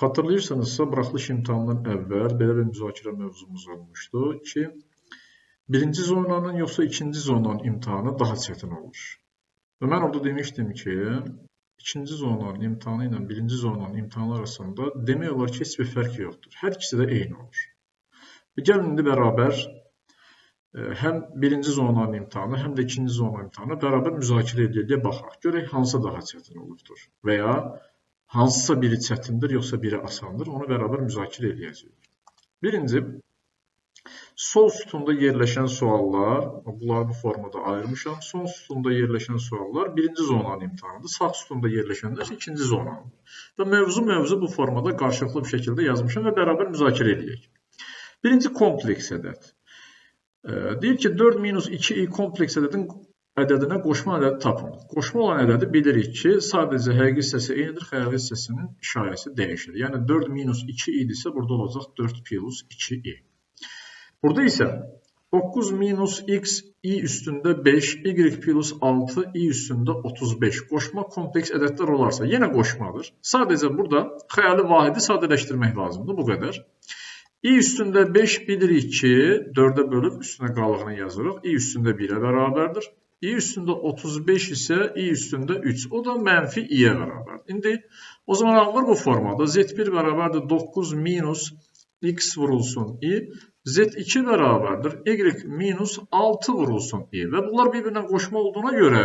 Xatırlayırsanızsa, buraxılış imtahanından əvvəl belə bir müzakirə mövzumuz olmuşdu ki, birinci zonanın yoxsa ikinci zonanın imtahanı daha çətin olur. Və mən orada demişdim ki, ikinci zonanın imtahanı ilə birinci zonanın imtahanı arasında demək olar ki, heç bir fərq yoxdur. Hər ikisi də eyni olur. Və gəlin indi bərabər həm birinci zonanın imtahanı, həm də ikinci zonanın imtahanı bərabər müzakirə edə baxaq. Görək hansı daha çətin olubdur və ya hansısa biri çətindir, yoxsa biri asandır, onu bərabər müzakirə edəcəyik. Birinci, sol sütunda yerləşən suallar, bunları bu formada ayırmışam. Sol sütunda yerləşən suallar birinci zonanın imtahanıdır. Sağ sütunda yerləşənlər isə ikinci zonanıdır. Və mövzu bu formada qarşılıqlı bir şəkildə yazmışam və bərabər müzakirə edəcəyik. Birinci kompleks ədəd. Deyir ki, 4 minus 2i kompleks ədədinə qoşma ədədi tapın. Qoşma olan ədədi bilirik ki, sadəcə həqiqi hissəsi eynidir, xəyali hissəsinin işarəsi dəyişir. Yəni 4 minus 2i idisə, burada olacaq 4 plus 2i. Burada isə 9 minus x i üstündə 5, y plus 6, i üstündə 35. Qoşma kompleks ədədlər olarsa, yenə qoşmadır. Sadəcə burada xəyali vahidi sadələşdirmək lazımdır, bu qədər. i üstündə 5 bilirik ki, 4-ə bölüb üstünə qalığını yazırıq. i üstündə 1-ə bərabərdir. i üstündə 35 isə i üstündə 3. O da mənfi i-yə bərabərdir. İndi o zaman alınır bu formada. Z1 bərabərdir 9 minus x vurulsun i. Z2 bərabərdir y minus 6 vurulsun i. Və bunlar bir-birinə qoşma olduğuna görə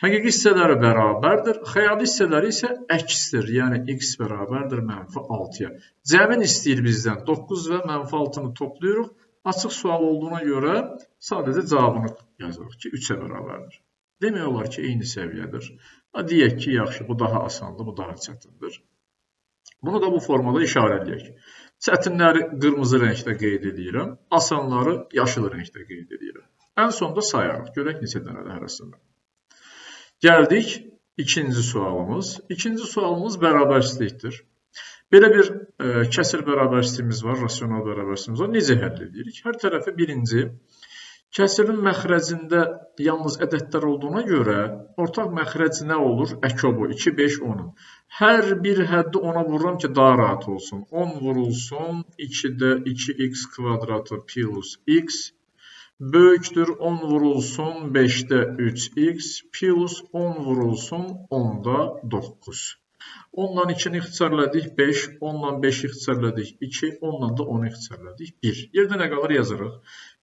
həqiqi hissələri bərabərdir, xəyali hissələri isə əksdir. Yəni x bərabərdir mənfi 6-ya. Cəmin istəyir bizdən 9 və mənfi 6-nı toplayırıq. Açıq sual olduğuna görə sadəcə cavabını yazırıq ki, 3-ə bərabərdir. Demək olar ki, eyni səviyyədir. Deyək ki, yaxşı, bu daha asandır, bu daha çətindir. Bunu da bu formada işarələyək. Çətinləri qırmızı rəngdə qeyd edirəm, asanları yaşıl rəngdə qeyd edirəm. Ən sonda sayarıq, görək neçə dənədir hərəsində. Gəldik ikinci sualımız. İkinci sualımız bərabərsizlikdir. Belə bir kəsir bərabərsizliyimiz var, rasional bərabərsizliyimiz var. Necə həll edirik? Hər tərəfi birinci, kəsirin məxrəcində yalnız ədədlər olduğuna görə ortaq məxrəc nə olur? Əkobu 2, 5, 10. Hər bir həddi 10-a vururam ki, daha rahat olsun. 10 vurulsun, 2-də 2x kvadratı plus x. Böyükdür 10 vurulsun 5-də 3x plus 10 vurulsun 10-da 9. 10-dan 2-ni ixtisarladik 5, 10-dan 5-i ixtisarladik 2, 10-dan da 10-u ixtisarladik 1. Yerdə nə qalır yazırıq.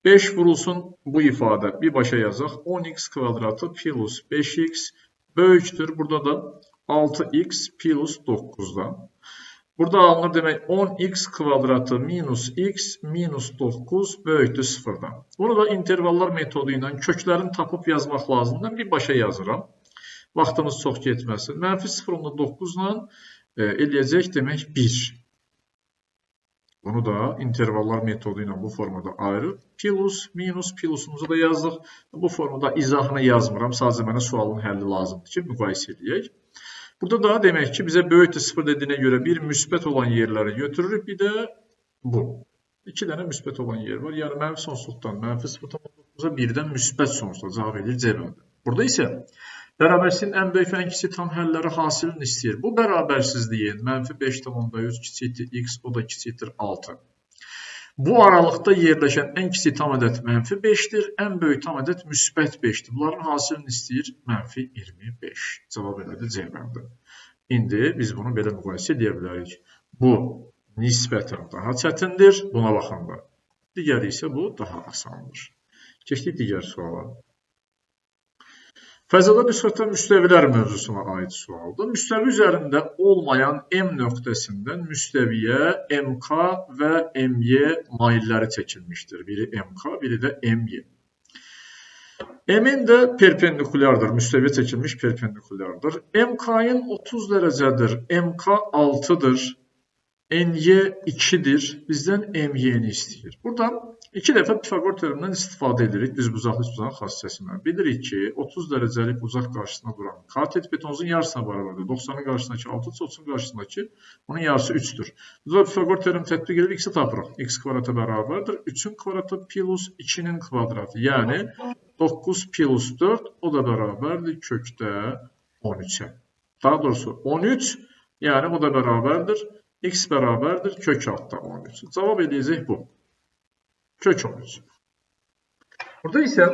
5 vurulsun bu ifadə birbaşa yazaq. 10x kvadratı plus 5x böyükdür. Burada da 6x plus 9'dan. Burada alınır demək 10x kvadratı minus x minus 9 böyükdür 0-dan. Bunu da intervallar metodu ilə köklərini tapıb yazmaq lazımdır. Birbaşa yazıram. Vaxtımız çox getməsin. Mənfi 0,9 ilə eləyəcək demək 1. Bunu da intervallar metodu ilə bu formada ayırıb plus, minus, plusumuzu da yazdıq. Bu formada izahını yazmıram. Sadəcə mənə sualın həlli lazımdır ki, müqayisə edək. Burada da demək ki, bizə böyükdür 0 dediyinə görə bir müsbət olan yerləri götürürük. Bir də bu. 2 dənə müsbət olan yer var. Yəni mənfi sonsuzluqdan mənfi 0,9-a birdən müsbət sonsuzluğa cavab edir cəvabı. Burada isə bərabərsizliyin ən böyük və ən kiçik tam həlləri hasilini istəyir. Bu bərabərsizliyin mənfi 5,3 kiçikdir x, o da kiçikdir 6. Bu aralıqda yerləşən ən kiçik tam ədəd mənfi 5-dir, ən böyük tam ədəd müsbət 5-dir. Bunların hasilini istəyir mənfi 25. Cavab elədi cəvabdır. İndi biz bunu belə müqayisə edə bilərik. Bu nisbətən daha çətindir, buna baxanda. Digəri isə bu daha asandır. Keçdik digər suala. Fəzada nüsxətə müstəvilər mövzusuna aid sualdır. Müstəvi üzərində olmayan M nöqtəsindən müstəviyə MK və MY mailləri çəkilmişdir. Biri MK, biri də MY. M-in də perpendikulyardır, müstəviyə çəkilmiş perpendikulyardır. MK-ın 30 dərəcədir, MK 6-dır, NY 2-dir, bizdən MY-ni istəyir. Buradan 2 dəfə Pifagor teoremindən istifadə edirik düzbucaqlı üçbucağın xas hissəsindən. Bilirik ki, 30 dərəcəlik bucaq qarşısına duran katet betonun yarısına bərabərdir. 90'ın qarşısındakı 6, 30'un qarşısındakı onun yarısı 3'dür. Burada Pifagor teoremi tətbiq edib x-i tapırıq. X kvadratı bərabərdir. 3'ün kvadratı plus 2'nin kvadratı. Yəni 9 plus 4 o da bərabərdir kökdə 13'ə. Daha doğrusu 13, yəni o da bərabərdir X bərabərdir kök altdan 13. Cavab edəcək bu. Kök 13. Burada isə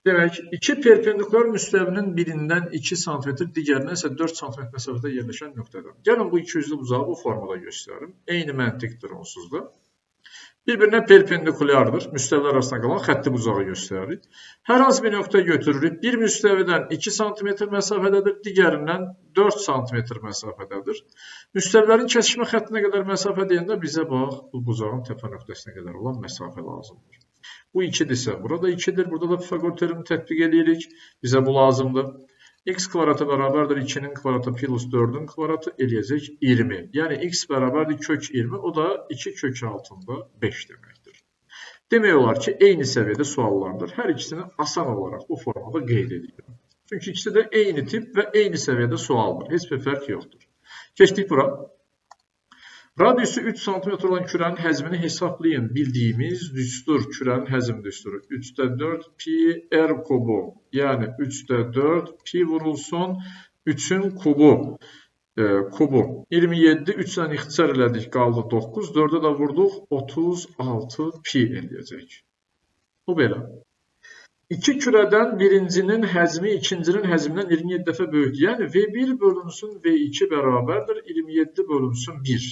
demək, iki perpendikular müstəvinin birindən 2 sm, digərindən isə 4 sm məsafədə yerləşən nöqtədir. Gəlin bu iki üzlü bucağı bu formada göstərim. Eyni məntiqdir onsuz da. Bir-birinə perpendikulardır. Müstəvilər arasında qalan xətti bucağı göstəririk. Hər hansı bir nöqtə götürürük. Bir müstəvidən 2 sm məsafədədir, digərindən 4 sm məsafədədir. Müstəvilərin kəsişmə xəttinə qədər məsafə deyəndə bizə bax, bu bucağın təpə nöqtəsinə qədər olan məsafə lazımdır. Bu 2-dirsə, burada 2-dir. Burada da Pifaqor teoremini tətbiq edirik. Bizə bu lazımdır. X kvadratı bərabərdir 2-nin kvadratı plus 4-ün kvadratı eləyəcək 20. Yəni x bərabərdir kök 20, o da 2 kök altında 5 deməkdir. Demək olar ki, eyni səviyyədə suallardır. Hər ikisini asan olaraq bu formada qeyd edirəm. Çünki ikisi də eyni tip və eyni səviyyədə sualdır. Heç bir fərq yoxdur. Keçdik bura. Radiusu 3 sm olan kürənin həzmini hesablayın. Bildiyimiz düstur, kürənin həzm düsturu. 3'də 4 pi r kubu. Yəni 3'də 4 pi vurulsun 3'ün kubu. Kubu. 27, 3'dən ixtisar elədik, qaldı 9. 4'ə də vurduq, 36 pi eləyəcək. Bu belə. İki kürədən birincinin həzmi ikincinin həzmindən 27 dəfə böyükdür. Yəni V1 bölünsün V2 bərabərdir 27 bölünsün 1.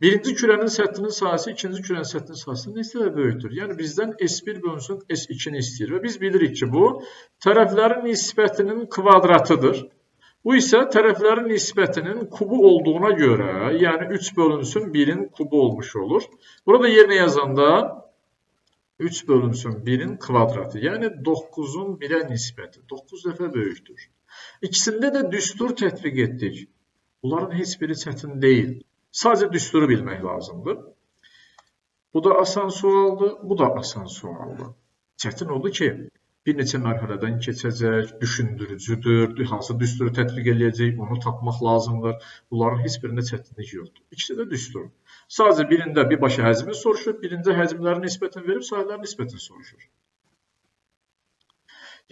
Birinci kürənin səthinin sahəsi ikinci kürənin səthinin sahəsindən neçə dəfə böyükdür? Yəni bizdən S1 bölünsün S2-ni istəyir və biz bilirik ki, bu tərəflərin nisbətinin kvadratıdır. Bu isə tərəflərin nisbətinin kubu olduğuna görə, yəni 3 bölünsün 1'in kubu olmuş olur. Burada yerinə yazanda 3 bölünsün 1'in kvadratı. Yəni 9'un 1'ə nisbəti. 9 dəfə böyükdür. İkisində də düstur tətbiq etdik. Bunların heç biri çətin deyil. Sadəcə düsturu bilmək lazımdır. Bu da asan sualdır. Bu da asan sualdır. Çətin oldu ki, bir neçə mərhələdən keçəcək, düşündürücüdür, hansı düsturu tətbiq edəcək, onu tapmaq lazımdır. Bunların heç birində çətinlik yoxdur. İkisi də düstur. Sadəcə birində birbaşa həzmi soruşur, birində həzmlərin nisbətini verib, sayıların nisbətini soruşur.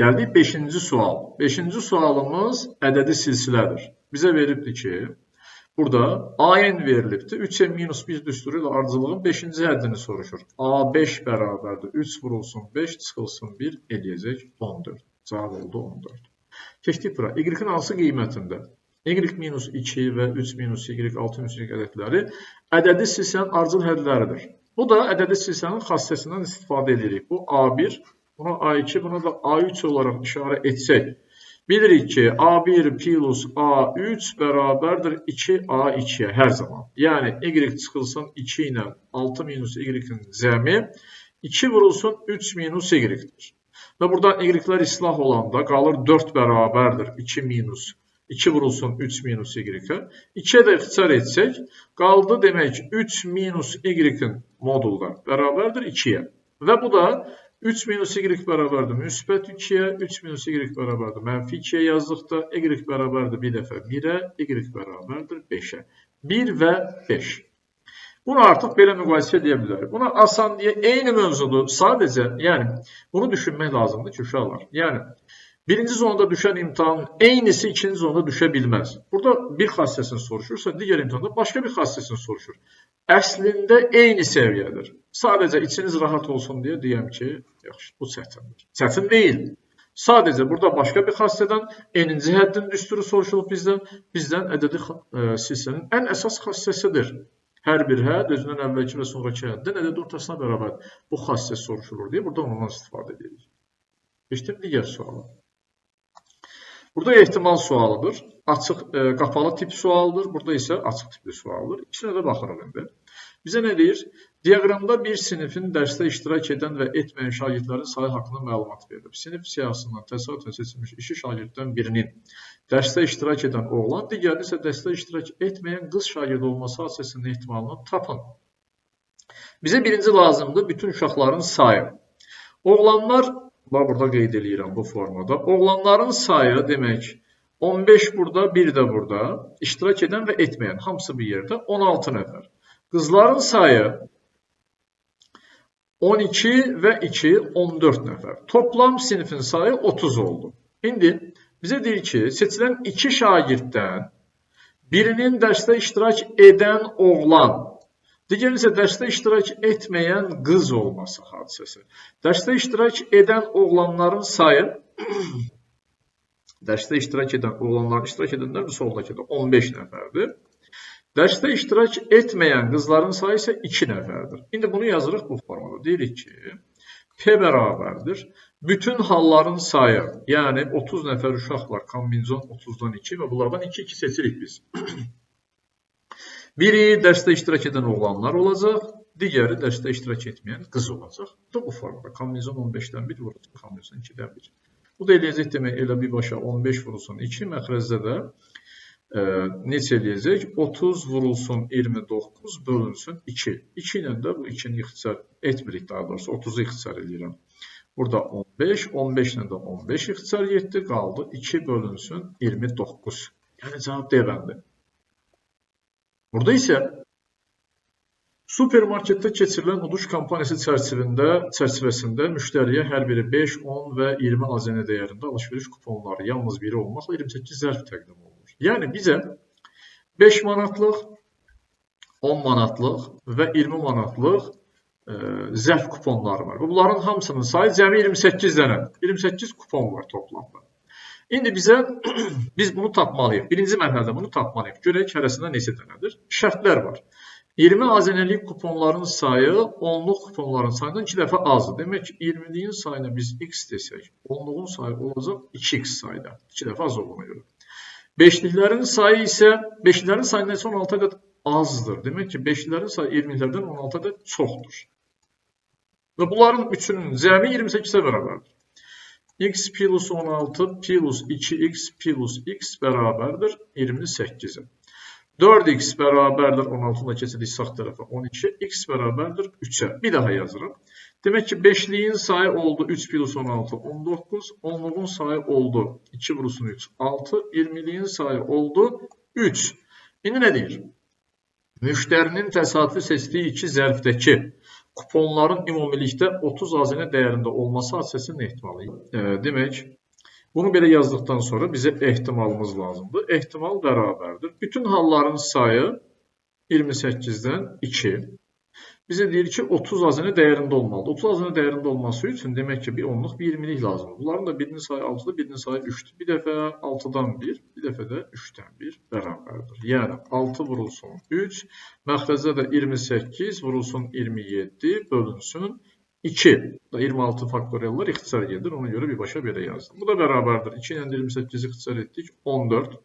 Gəldik 5-ci sual. 5-ci sualımız ədədi silsilədir. Bizə veribdir ki, burada AN verilibdir. 3n minus 1 düsturu ilə ardıcılığın 5-ci həddini soruşur. A5 bərabərdir. 3 vurulsun 5, çıxılsın 1 eləyəcək 14. Cavab oldu 14. Keçdik bura. Y-in hansı qiymətində? Y minus 2 və 3 minus Y, 6 minus Y ədədləri ədədi silsilənin ardıcıl hədləridir. Bu da ədədi silsilənin xassəsindən istifadə edirik. Bu A1, buna A2, buna da A3 olaraq işarə etsək. Bilirik ki, A1 plus A3 bərabərdir 2A2'ye hər zaman. Yəni, Y çıxılsın 2 ilə 6 minus Y-in cəmi 2 vurulsun 3 minus Y-dir. Və buradan Y-lər islah olanda qalır 4 bərabərdir 2 minus 2 vurulsun 3 minus Y-ə. 2'yə də ixtisar etsək, qaldı demək 3 minus Y-in modulda bərabərdir 2'yə. Və bu da 3 minus Y bərabərdir müsbət 2'yə, 3 minus Y bərabərdir mənfi 2'yə yazdıqda, Y bərabərdir bir dəfə 1'ə, Y bərabərdir 5'ə. 1 və 5. Bunu artıq belə müqayisə edə bilərik. Buna asan deyə eyni mövzudur. Sadəcə, yəni, bunu düşünmək lazımdır ki, uşaqlar. Yəni, birinci zonda düşən imtahanın eynisi ikinci zonda düşə bilməz. Burada bir xassəsini soruşursa, digər imtahanda başqa bir xassəsini soruşur. Əslində eyni səviyyədir. Sadəcə içiniz rahat olsun deyə deyəm ki, yaxşı, bu çətindir. Çətin deyil. Sadəcə burada başqa bir xassədən eninci həddin düsturu soruşulub bizdən ədədi silsilənin ən əsas xassəsidir. Hər bir hədd özündən əvvəlki və sonraki həddin ədədi ortasına bərabər bu xassə soruşulur deyə burada ondan istifadə edirik. Keçdim digər suala. Burada ehtimal sualıdır. Açıq, qapalı tip sualdır. Burada isə açıq tipli sualdır. İkisinə də baxırıq indi. Bizə nə deyir? Diaqramda bir sinifin dərsdə iştirak edən və etməyən şagirdlərin sayı haqqında məlumat verilir. Sinif siyahısından təsadüfən seçilmiş 2 şagirddən birinin dərsdə iştirak edən oğlan, digərini isə dərsdə iştirak etməyən qız şagird olması hadisəsinin ehtimalını tapın. Bizə birinci lazımdır bütün uşaqların sayı. Oğlanlar, burada qeyd edirəm bu formada, oğlanların sayı demək 15 burada, 1 də burada, iştirak edən və etməyən hamısı bir yerdə 16 nəfər. Qızların sayı 12 və 2, 14 nəfər. Toplam sinifin sayı 30 oldu. İndi bizə deyir ki, seçilən 2 şagirddən Birinin dərsdə iştirak edən oğlan, digəri isə dərsdə iştirak etməyən qız olması hadisəsi. Dərsdə iştirak edən oğlanların sayı, dərsdə iştirak edənlər soldakıda 15 nəfərdir. Dərsdə iştirak etməyən qızların sayı isə 2 nəfərdir. İndi bunu yazırıq bu formada. Deyirik ki, P bərabərdir. Bütün halların sayı, yəni 30 nəfər uşaq var, kombinizon 30-dan 2 və bunlardan 2-2 seçirik biz. Biri dərsdə iştirak edən oğlanlar olacaq, digəri dərsdə iştirak etməyən qız olacaq. Bu da bu formada. Kombinizon 15-dən 1 vurulsun, kombinizon 2-dən 1. Bu da eləyəcək demək, elə birbaşa 15 vurulsun 2, məxrəcdə də neçə eləyəcək? 30 vurulsun 29 bölünsün 2. 2 ilə də bu 2-ni ixtisar etmirik, daha doğrusu 30-u ixtisar edirəm. Burada 15, 15 ilə də 15 ixtisar 7 qaldı. 2 bölünsün 29. Yəni cavab D-bəndir. Burada isə supermarketdə keçirilən uduş kampaniyası çərçivəsində müştəriyə hər biri 5, 10 və 20 AZN dəyərində alış-veriş kuponları yalnız biri olmaqla 28 zərf təqdim olunur. Yəni bizə 5 manatlıq, 10 manatlıq və 20 manatlıq zərf kuponları var. Bunların hamısının sayı cəmi 28 dənə. 28 kupon var toplamda. İndi biz bunu tapmalıyıq. Birinci mərhələdə bunu tapmalıyıq. Görək hərəsində neçə dənədir? Şərtlər var. 20 AZN-lik kuponların sayı 10-luq kuponların sayından 2 dəfə azdır. Demək ki, 20-liyin sayına biz x desək, 10-luğun sayı olacaq 2x sayda. 2 dəfə az olduğuna görə. 5-liklərin sayı isə 5-liklərin sayından 16 ədəd azdır. Demək ki, 5-liklərin sayı 20-lərdən 16 ədəd çoxdur. Və bunların üçünün cəmi 28-ə bərabərdir. X plus 16 plus 2x plus x bərabərdir 28-ə. 4x bərabərdir 16-da keçirik sağ tərəfə 12, x bərabərdir 3-ə. Bir daha yazırım. Demək ki, 5-liyin sayı oldu 3 plus 16, 19, 10-luğun sayı oldu 2 vurulsun 3, 6, 20-liyin sayı oldu 3. İndi nə deyir? Müştərinin təsadüfi seçdiyi iki zərfdəki kuponların ümumilikdə 30 AZN dəyərində olması hadisəsinin ehtimalı. Demək, bunu belə yazdıqdan sonra bizə ehtimalımız lazımdır. Ehtimal bərabərdir. Bütün halların sayı 28-dən 2. Bizə deyir ki, 30 AZN dəyərində olmalıdır. 30 AZN dəyərində olması üçün demək ki, bir 10-luq, bir 20-lik lazımdır. Bunların da birinin sayı 6-dır, birinin sayı 3-dür. Bir dəfə 6-dan 1, bir dəfə də 3-dən 1 bərabərdir. Yəni, 6 vurulsun 3, məxrəcdə də 28 vurulsun 27 bölünsün 2. 26 faktoriallar ixtisar edir, ona görə birbaşa belə yazdım. Bu da bərabərdir. 2 ilə 28-i ixtisar etdik, 14.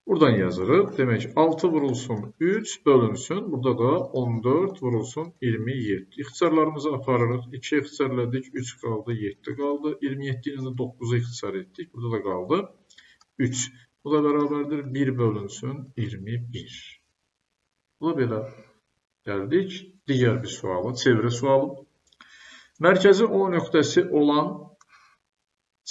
Buradan yazırıq. Demək, 6 vurulsun 3 bölünsün. Burada da 14 vurulsun 27. İxtisarlarımızı aparırıq. 2 ixtisarladık, 3 qaldı, 7 qaldı. 27 ilə də 9'u ixtisar etdik. Burada da qaldı 3. Bu da bərabərdir. 1 bölünsün 21. Bu da belə. Gəldik. Digər bir suala, çevrə sualı. Mərkəzi O nöqtəsi olan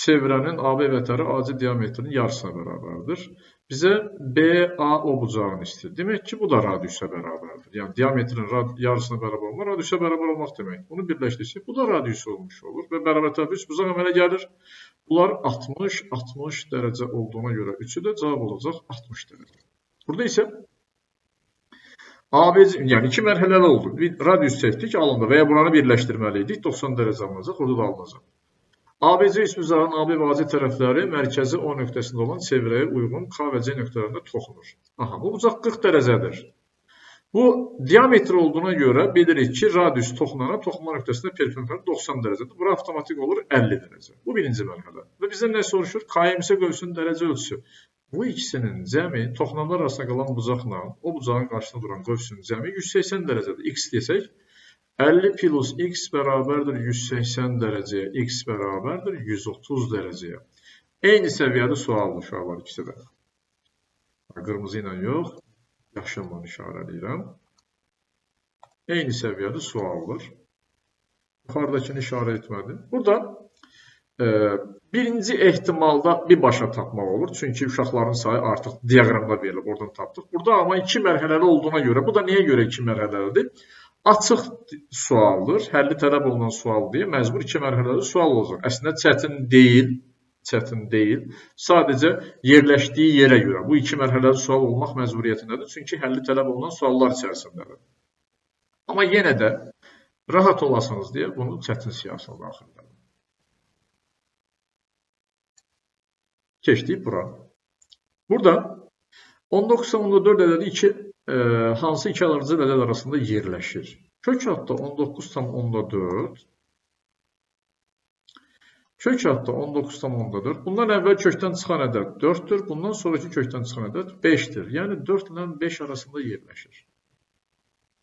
çevrənin AB vətəri AC diametrinin yarısına bərabərdir. Bizə BAO bucağını istəyir. Demək ki, bu da radiusa bərabərdir. Yəni, diametrin yarısına bərabər olmaq, radiusa bərabər olmaq demək. Bunu birləşdirsək, bu da radius olmuş olur və bərabər tərəfi 3 bucaq əmələ gəlir. Bunlar 60 dərəcə olduğuna görə 3-ü də cavab olacaq 60 dərəcə. Burada isə ABC, yəni 2 mərhələli oldu. Bir radius seçdik, alındı və ya buranı birləşdirməliydik. 90 dərəcə alınacaq, orada da alınacaq. ABC üçbucağın AB və AC tərəfləri mərkəzi O nöqtəsində olan çevrəyə uyğun K və C nöqtələrində toxunur. Aha, bu bucaq 40 dərəcədir. Bu diametr olduğuna görə bilirik ki, radius toxunana toxunma nöqtəsində perpendicular 90 dərəcədir. Bura avtomatik olur 50 dərəcə. Bu birinci mərhələ. Və bizdən nə soruşur? KMS qövsünün dərəcə ölçüsü. Bu ikisinin cəmi toxunanlar arasında qalan bucaqla o bucağın qarşısında duran qövsünün cəmi 180 dərəcədir. X desək, 50 plus x bərabərdir 180 dərəcəyə, x bərabərdir 130 dərəcəyə. Eyni səviyyədə suallı uşaqlar ikisi də. Qırmızı ilə yox, yaşımla işarələyirəm. Eyni səviyyədə sualdır. Yuxarıdakını işarə etmədim. Burada birinci ehtimalda birbaşa tapmaq olur. Çünki uşaqların sayı artıq diaqramda verilib, oradan tapdıq. Burada amma 2 mərhələli olduğuna görə, bu da niyə görə 2 mərhələlidir? Açıq sualdır, həlli tələb olunan sual deyə məcbur 2 mərhələli sual olacaq. Əslində çətin deyil, çətin deyil. Sadəcə yerləşdiyi yerə görə. Bu iki mərhələli sual olmaq məcburiyyətindədir. Çünki həlli tələb olunan suallar içərisindədir. Amma yenə də rahat olasınız deyə bunu çətin siyahısına daxil edelim. Keçdik bura. Burada 19,4 ədədi hansı iki alıcı ədəd arasında yerləşir? Kök adda 19,4 kök adda 19,4 bundan əvvəl kökdən çıxan ədəd 4'dür. Bundan sonraki kökdən çıxan ədəd 5'dir. Yəni 4 ilə 5 arasında yerləşir.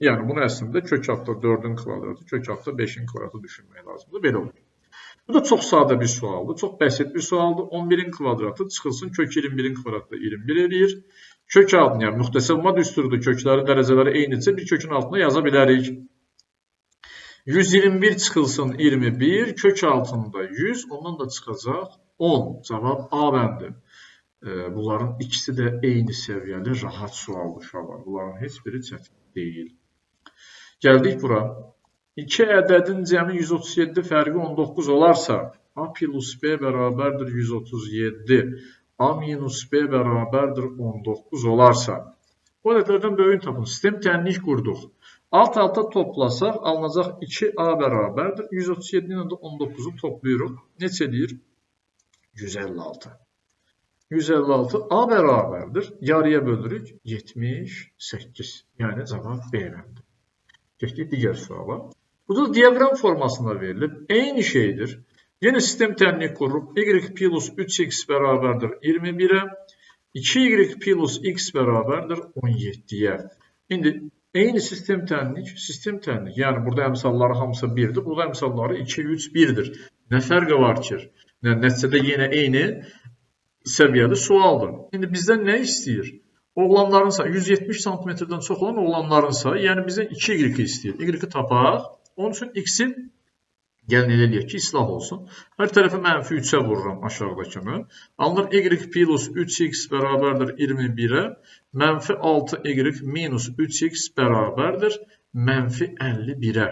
Yəni bunu əslində kök adda 4'ün kvadratı, kök adda 5'in kvadratı düşünmək lazımdır. Belə olur. Bu da çox sadə bir sualdır. Çox bəsit bir sualdır. 11'in kvadratı çıxılsın kök 21'in kvadratı 21 eləyir. Kök altına, yəni müxtəsəvma düsturudur. Kökləri, dərəcələri eynidirsə bir kökün altına yaza bilərik. 121 çıxılsın 21, kök altında 100, ondan da çıxacaq 10. Cavab A bəndi. Bunların ikisi də eyni səviyyəli rahat sualdır uşaqlar. Bunların heç biri çətin deyil. Gəldik bura. 2 ədədin cəmi 137 fərqi 19 olarsa, A plus B bərabərdir 137, A minus B bərabərdir 19 olarsa, bu ədədlərdən böyüyün tapın. Sistem tənlik qurduq. Alt-alta toplasaq, alınacaq 2A bərabərdir. 137 ilə də 19'u toplayırıq. Neçə edir? 156. 156 A bərabərdir. Yarıya bölürük. 78. Yəni cavab B bəndi. Keçdik digər suala. Burada diagram formasında verilib. Eyni şeydir. Yine sistem tənlik qururuq. Y plus 3x bərabərdir 21'e. 2y plus x bərabərdir 17'ye. İndi eyni sistem tənlik. Yəni burada əmsalları hamısı 1'dir. Burada əmsalları 2, 3, 1'dir. Nə fərqi var ki? Nəticədə yenə eyni səviyyəli sualdır. İndi bizdən nə istəyir? Oğlanlarınsa 170 santimetrdən çox olan oğlanlarınsa, yəni bizdən 2y istəyir. Y tapaq. Onun üçün x'i gəlin elə eləyək ki, islah olsun. Hər tərəfi mənfi 3'ə vururam aşağıdakını. Alınır y plus 3x bərabərdir 21'e. Mənfi 6y minus 3x bərabərdir mənfi 51'e.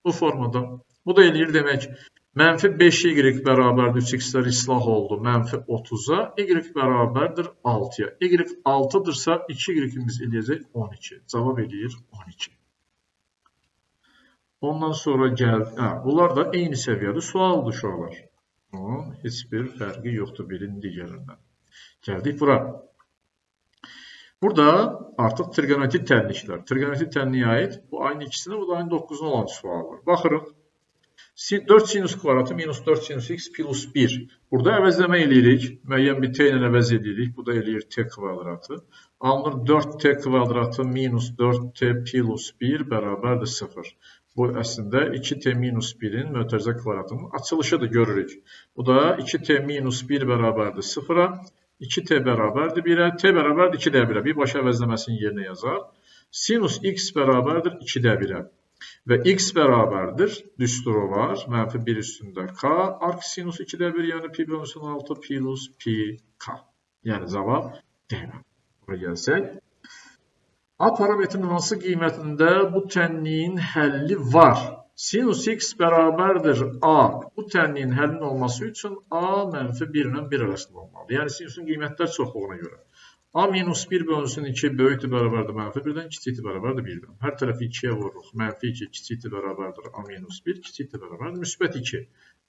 Bu formada. Bu da eləyir demək. Mənfi 5y bərabərdir 3x'lər islah oldu. Mənfi 30'a. Y bərabərdir 6'ya. Y 6'dırsa 2y'imiz eləyəcək 12. Cavab eləyir 12. Ondan sonra bunlar da eyni səviyyəli sualdır uşaqlar. Onun heç bir fərqi yoxdur birinin digərindən. Gəldik bura. Burada artıq trigonometrik tənliklər. Trigonometrik tənliyə aid bu ayın ikisinə, bu da ayın 9'una olan suallar. Baxırıq. 4 sinus kvadratı minus 4 sinus x plus 1. Burada əvəzləmə eləyirik. Müəyyən bir t ilə əvəz eləyirik. Bu da eləyir t kvadratı. Alınır 4t kvadratı minus 4t plus 1 bərabərdir 0. Bu əslində 2t minus 1'in mötərizə kvadratının açılışıdır, görürük. Bu da 2t minus 1 bərabərdir 0'a, 2t bərabərdir 1'ə, t bərabərdir 2'də 1'ə. Birbaşa əvəzləməsinin yerinə yazar. Sinus x bərabərdir 2'də 1'ə. Və x bərabərdir, düsturu var, mənfi 1 üstündə k, arc sinus 2'də 1, yəni pi bölünsün 6 plus pi k. Yəni cavab D. Buraya gəlsək. A parametrinin hansı qiymətində bu tənliyin həlli var? Sinus x bərabərdir A. Bu tənliyin həllinin olması üçün A mənfi 1 ilə 1 arasında olmalı. Yəni sinusun qiymətlər çoxluğuna görə. A minus 1 bölünsün 2 böyükdür bərabərdir mənfi 1'dən, kiçikdir bərabərdir 1'dən. Hər tərəfi 2'yə vururuq. Mənfi 2 kiçikdir bərabərdir A minus 1, kiçikdir bərabərdir müsbət 2.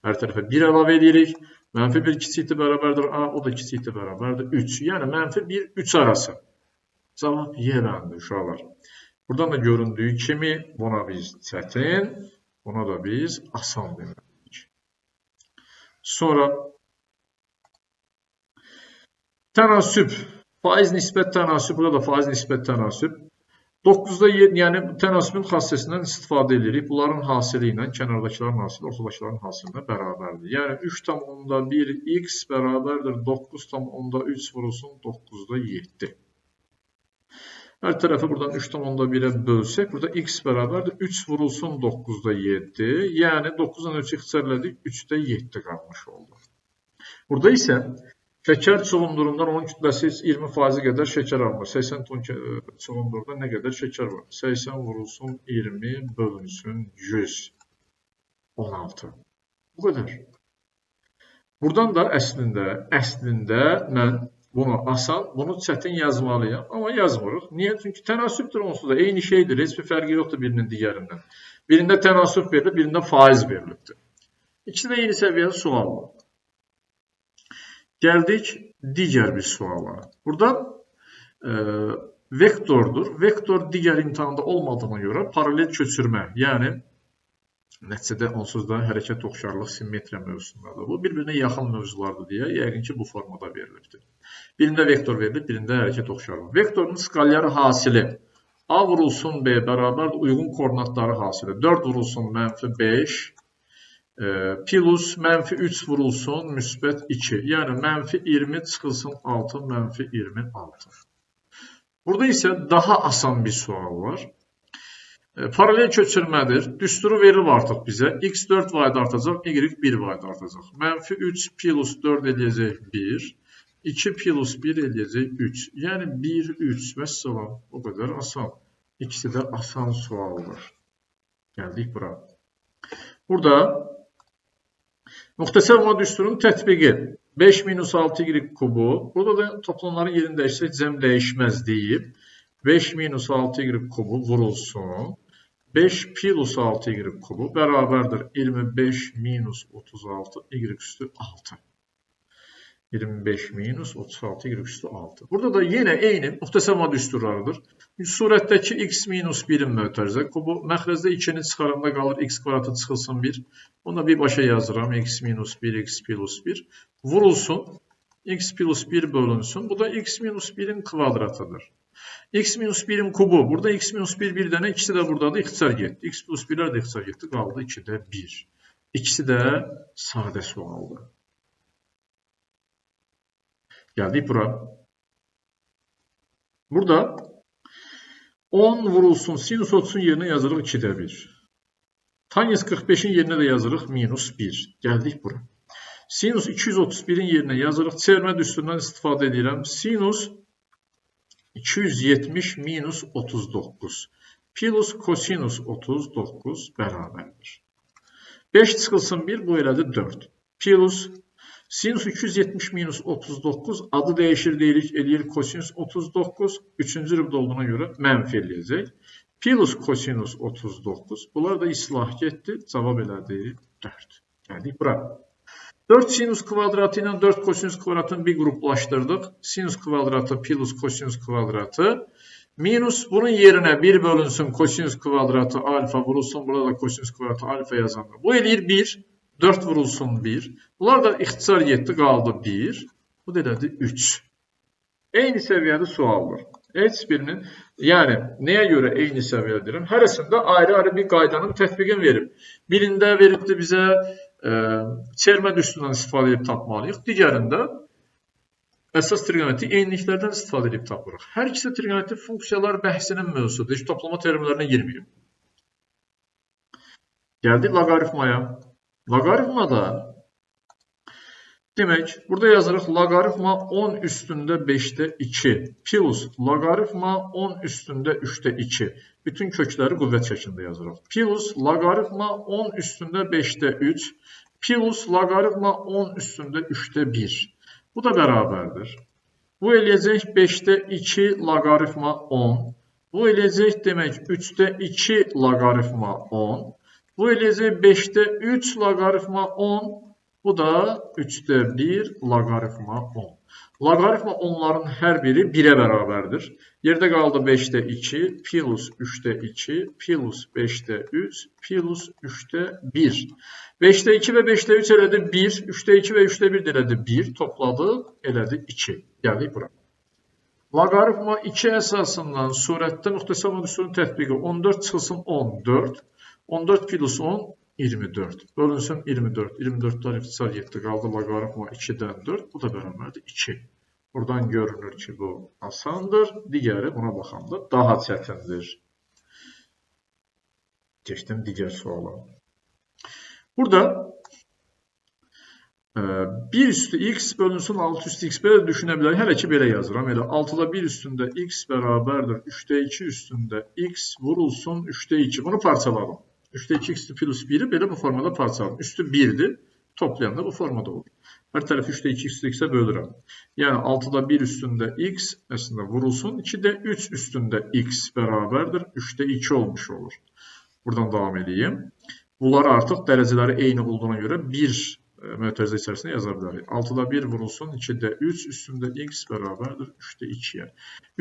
Hər tərəfə 1 əlavə edirik. Mənfi 1 kiçikdir bərabərdir A, o da kiçikdir bərabərdir 3. Yəni mənfi 1, 3 arası. Cavab Y bəndi uşaqlar. Buradan da göründüyü kimi buna biz çətin, buna da biz asan demək. Sonra tənasüb, faiz nisbət tənasüb, burada da faiz nisbət tənasüb. 9'da 7, yəni tənasübün xassəsindən istifadə edirik. Bunların hasili ilə kənardakıların hasili, ortadakıların hasilinə bərabərdir. Yəni 3,1 x bərabərdir 9,3 vurulsun 9'da 7. Hər tərəfi buradan 3,1'ə bölsək, burada x bərabərdir 3 vurulsun 9'da 7. Yəni 9'dan 3 ixtisarladık, 3'də 7 qalmış oldu. Burada isə şəkər çuğundurundan onun kütləsi 20% qədər şəkər alınır. 80 ton çuğundurda nə qədər şəkər var? 80 vurulsun 20 bölünsün 100. 16. Bu qədər. Buradan da əslində mən bunu asan, bunu çətin yazmalıyam, amma yazmırıq. Niyə? Çünki tənasübdür onsuz da eyni şeydir, heç bir fərqi yoxdur birinin digərindən. Birində tənasüb verilir, birində faiz verilibdir. İkisi də eyni səviyyəli suallar. Gəldik digər bir suala. Buradan vektordur. Vektor digər imtahanda olmadığına görə paralel köçürmə, yəni nəticədə onsuz da hərəkət oxşarlıq, simmetriya mövzusundadır. Bu bir-birinə yaxın mövzulardır deyə yəqin ki bu formada verilibdir. Birində vektor verilir, birində hərəkət oxşarlıq. Vektorun skalyarı hasili A vurulsun B bərabər uyğun koordinatları hasili 4 vurulsun -5 plus -3 vurulsun müsbət 2. Yəni -20 çıxılsın 6 -26. Burada isə daha asan bir sual var. Paralel köçürmədir. Düsturu verir artıq bizə. X 4 vayda artacaq, Y 1 vayda artacaq. -3 plus 4 eləyəcək 1. 2 plus 1 eləyəcək 3. Yəni 1, 3 və salam. O qədər asan. İkisi də asan sualdır. Gəldik bura. Burada müxtəsər vurma düsturunun tətbiqi 5 minus 6y kubu. Burada da toplamların yerini dəyişsək cəm dəyişməz deyib. 5 minus 6y kubu vurulsun. 5 plus 6y kubu bərabərdir 25 minus 36 y üstü 6. 25 minus 36 y üstü 6. Burada da yenə eyni müxtəsər vurma düsturlarıdır. Surətdəki x minus 1-in mötərizə kubu məxrəcdə 2-ni çıxaranda qalır x kvadratı çıxılsın 1. Onu da bir başa yazıram. X minus 1, x plus 1 vurulsun. X plus 1 bölünsün. Bu da x minus 1'in kvadratıdır. X minus 1'in kubu. Burada x minus 1 bir dənə. İkisi də burada da ixtisar getdi. X plus 1'lər də ixtisar getdi. Qaldı 2'də 1. İkisi də sadə sualdır. Gəldik bura. Burada 10 vurulsun. Sinus 30'un yerine yazırıq 2'də 1. Tangens 45'in yerine de yazırıq minus 1. Gəldik bura. Sinus 231'in yerine yazırıq. Çevirmə düsturundan istifadə edirəm. Sinus 270 minus 39 plus kosinus 39 bərabərdir. 5 çıxılsın 1, bu elədi 4. Plus sinus 270 minus 39 adı dəyişir deyirik, eləyir kosinus 39. 3-cü rübdə olduğuna görə mənfi eləyəcək. Plus kosinus 39. Bunlar da islah getdi. Cavab elədi 4. Gəldik bura. 4 sinus kvadratı ilə 4 kosinus kvadratını bir qruplaşdırdıq. Sinus kvadratı plus kosinus kvadratı minus bunun yerinə 1 bölünsün kosinus kvadratı alfa vurulsun. Burada da kosinus kvadratı alfa yazanlar. Bu eləyir 1. 4 vurulsun 1. Bunlar da ixtisar getdi, qaldı 1. Bu da elədi 3. Eyni səviyyəli sualdır. Heç birinin, yəni nəyə görə eyni səviyyəli deyirəm? Hərəsində ayrı-ayrı bir qaydanın tətbiqini verib. Birində veribdi bizə çevirmə düsturundan istifadə edib tapmalıyıq. Digərində əsas trigonometrik eyniliklərdən istifadə edib tapırıq. Hər ikisi trigonometrik funksiyalar bəhsinin mövzusudur. Heç toplama terimlərinə girməyib. Gəldik loqaritmaya. Loqaritmada demək, burada yazırıq loqaritma 10 üstündə 5'də 2 plus loqaritma 10 üstündə 3'də 2. Bütün kökləri qüvvət şəklində yazırıq. Plus loqaritma 10 üstündə 5'də 3 plus loqaritma 10 üstündə 3'də 1. Bu da bərabərdir. Bu eləyəcək 5'də 2 loqaritma 10. Bu eləyəcək demək 3'də 2 loqaritma 10. Bu eləyəcək 5'də 3 loqaritma 10. Bu da 3'də 1 loqaritma 10. Loqaritma 10'ların hər biri 1'ə bərabərdir. Yerdə qaldı 5'də 2 plus 3'də 2 plus 5'də 3 plus 3'də 1. 5'də 2 və 5'də 3 elədi 1. 3'də 2 və 3'də 1 elədi 1. Topladı elədi 2. Gəldik bura. Loqaritma 2 əsasından surətdə müxtəsər vurma düsturunun tətbiqi 14 çıxılsın 14. 14 plus 10 24. Bölünsün 24. 24'dən ixtisar getdi. Qaldı loqaritma 2'dən 4. Bu da bərabərdir 2. Buradan görünür ki, bu asandır. Digəri buna baxanda daha çətindir. Keçdim digər suala. Burada 1 üstü x bölünsün 6 üstü x belə düşünə bilərik. Hələ ki, belə yazıram. Elə 6'da 1 üstündə x bərabərdir. 3'də 2 üstündə x vurulsun 3'də 2. Bunu parçaladım. 3'də 2 x plus 1'i belə bu formada parçaladım. Üstü 1'dir. Toplayanda bu formada olur. Hər tərəfi 3-də 2 x-ə bölürəm. Yəni 6-da 1 üstündə x əslində vurulsun. 2-də 3 üstündə x bərabərdir. 3-də 2 olmuş olur. Buradan davam edeyim. Bunlar artıq dərəcələri eyni olduğuna görə bir mötərizə içərisində yaza bilərik. 6-da 1 vurulsun. 2-də 3 üstündə x bərabərdir. 3-də 2-yə.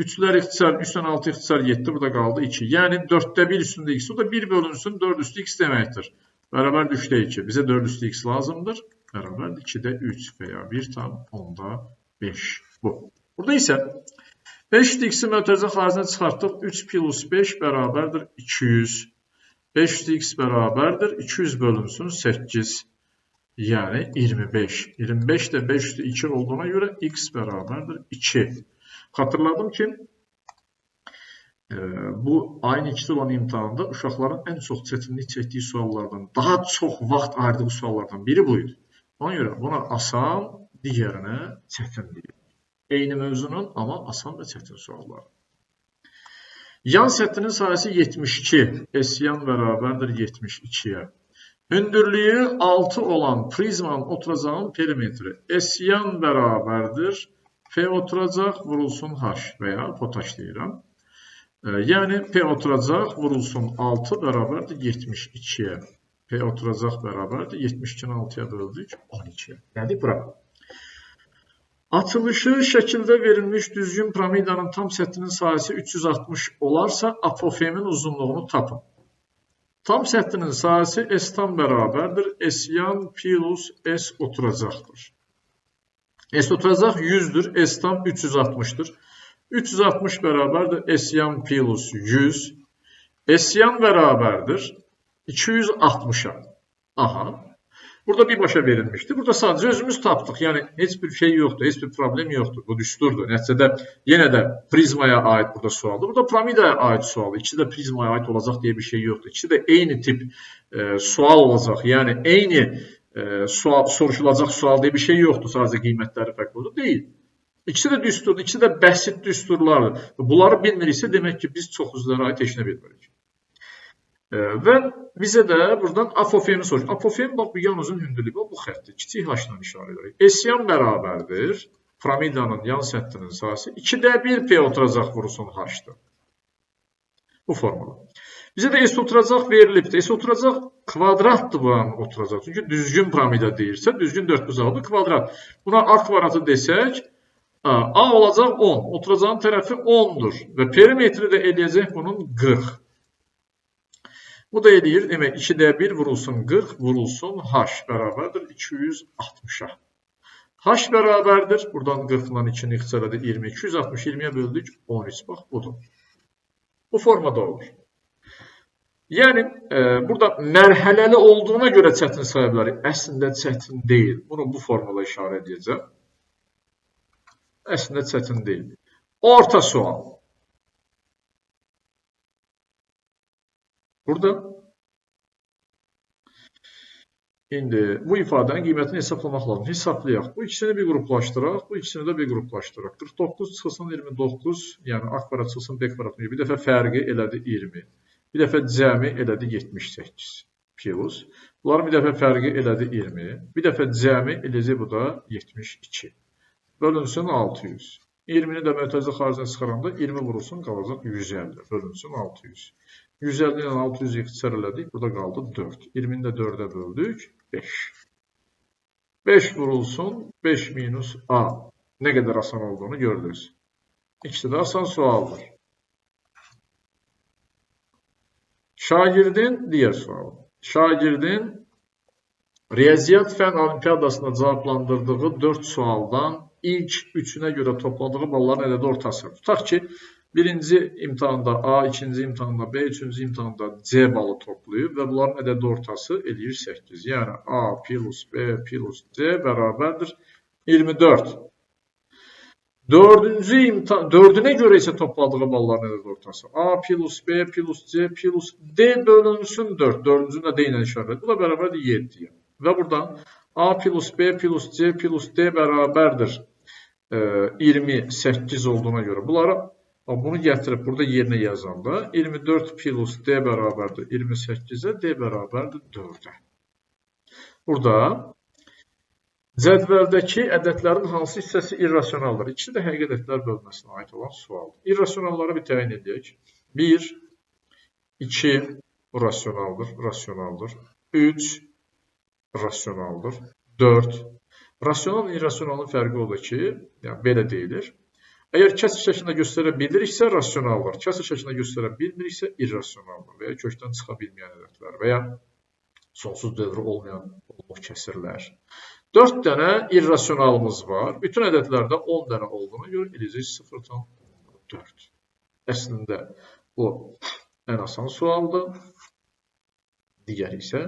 3-lər ixtisar, 3-dən 6 ixtisar 7, burada qaldı 2. Yəni 4-də 1 üstündə x. O da 1 bölünsün 4 üstü x deməkdir. Bərabərdir 3-də 2. Bizə 4 üstü x lazımdır. Bərabərdir 2-də 3 və ya 1 tam 10-da 5. Bu. Burada isə 5 x-i mötərizə xaricinə çıxartdıq. 3 plus 5 bərabərdir 200. 5 x bərabərdir 200 bölünsün 8. Yəni 25. 25 də 5 üstü 2 olduğuna görə x bərabərdir 2. Xatırladım ki, bu ayın 2-də olan imtahanda uşaqların ən çox çətinlik çəkdiyi suallardan, daha çox vaxt ayırdığı suallardan biri buydu. Ona görə buna asan, digərinə çətin deyil. Eyni mövzunun, amma asan və çətin suallar. Yan səthinin sahəsi 72. S yan bərabərdir 72-yə. Hündürlüyü 6 olan prizmanın oturacağın perimetri. S yan bərabərdir. P oturacaq, vurulsun H və ya potaş deyirəm. Yəni P oturacaq, vurulsun 6 bərabərdir 72-yə. P oturacaq bərabərdir 72-ni 6-ya böldük 12-yə. Nədir bura? Açılışı şəkildə verilmiş düzgün piramidanın tam səthinin sahəsi 360 olarsa apofemin uzunluğunu tapın. Tam səthinin sahəsi S tam bərabərdir. S yan plus S oturacaqdır. S oturacaq 100'dür. S tam 360'dır. 360 bərabərdir S yan plus 100. S yan bərabərdir 260'a. Aha. Burada birbaşa verilmişdir. Burada sadəcə özümüz tapdıq. Yəni heç bir şey yoxdur, heç bir problem yoxdur. Bu düsturdur. Nəticədə yenə də prizmaya aid burada sualdır. Burada piramidaya aid sualdır. İkisi də prizmaya aid olacaq deyə bir şey yoxdur. İkisi də eyni tip sual olacaq. Yəni eyni soruşulacaq sual deyə bir şey yoxdur. Sadəcə qiymətləri fərqli olur. Deyil. İkisi də düsturdur, ikisi də bəsit düsturlardır. Bunları bilmiriksə, demək ki, biz çox üzvlərə aid heç nə bilmirik. Və bizə də buradan apofemi soruşur. Apofem, bax, bu yan uzun hündürlüyü, bu xəttdir. Kiçik h-la işarə edirik. S yan bərabərdir. Piramidanın yan səthinin sahəsi 2-də 1 P oturacaq vurulsun h-dır. Bu formula. Bizə də S oturacaq verilibdir. S oturacaq kvadratdır bu an oturacaq. Çünki düzgün piramida deyirsə, düzgün dörtbucaqlı kvadrat. Buna A kvadratı desək, A olacaq 10. Oturacağın tərəfi 10'dur. Və perimetri də eləyəcək bunun 40. Bu da eləyir, demək 2'də 1 vurulsun 40, vurulsun H bərabərdir 260'a. H bərabərdir, buradan 40'dan 2'ni ixtisarladı 20, 260, 20'yə böldük 13, bax budur. Bu formada olur. Yəni, burada mərhələli olduğuna görə çətin saya bilərik. Əslində çətin deyil. Bunu bu formula işarə edəcəm. Əslində çətin deyil. Orta sual. Burada indi bu ifadənin qiymətini hesablamaq lazım. Hesablayaq. Bu ikisini bir qruplaşdıraq, bu ikisini də bir qruplaşdıraq. 49 çıxılsın 29, yəni A kvadrat çıxılsın B kvadrat. Bir dəfə fərqi elədi 20. Bir dəfə cəmi elədi 78. Plus. Bunların bir dəfə fərqi elədi 20. Bir dəfə cəmi eləcək bu da 72. Bölünsün 600. 20'ni də mötərizə xaricinə çıxaranda 20 vurulsun qalacaq 150. Bölünsün 600. 150 ilə 600 ixtisar elədik. Burada qaldı 4. 20'ni də 4'ə böldük. 5. 5 vurulsun 5 minus A. Nə qədər asan olduğunu gördünüz. İkisi də asan sualdır. Şagirdin, digər sual. Şagirdin Riyaziyyat fən olimpiadasında cavablandırdığı 4 sualdan ilk 3'üne görə topladığı balların ədədi ortası. Tutaq ki, birinci imtahanda A, ikinci imtahanda B, üçüncü imtahanda C balı toplayıb və bunların ədədi ortası eləyir 8. Yəni A plus B plus C bərabərdir 24. Dördüne görə isə topladığı balların ədədi ortası. A plus B plus C plus D bölünsün 4. Dördüncünü də D ilə işarə edir. Bu da bərabərdir 7'ye. Və buradan A plus B plus C plus D bərabərdir 28 olduğuna görə. Bunu gətirib burada yerinə yazanda 24 plus D bərabərdir 28'ə, D bərabərdir 4'ə. Burada Cədvəldəki ədədlərin hansı hissəsi irrasionaldır? İkisi də həqiqi ədədlər bölməsinə aid olan sualdır. İrrasionalları bir təyin edək. 1, 2 rasionaldır, rasionaldır. 3 rasionaldır. 4. Rasional irrasionalın fərqi odur ki, yəni belə deyilir. Əgər kəsr şəklində göstərə biliriksə rasionaldır. Kəsr şəklində göstərə bilmiriksə irrasionaldır və ya kökdən çıxa bilməyən ədədlər və ya sonsuz dövrü olmayan kəsrlər. 4 dənə irrasionalımız var. Bütün ədədlərdə 10 dənə olduğuna görə eləcək 0,4. Əslində bu ən asan sualdır. Digəri isə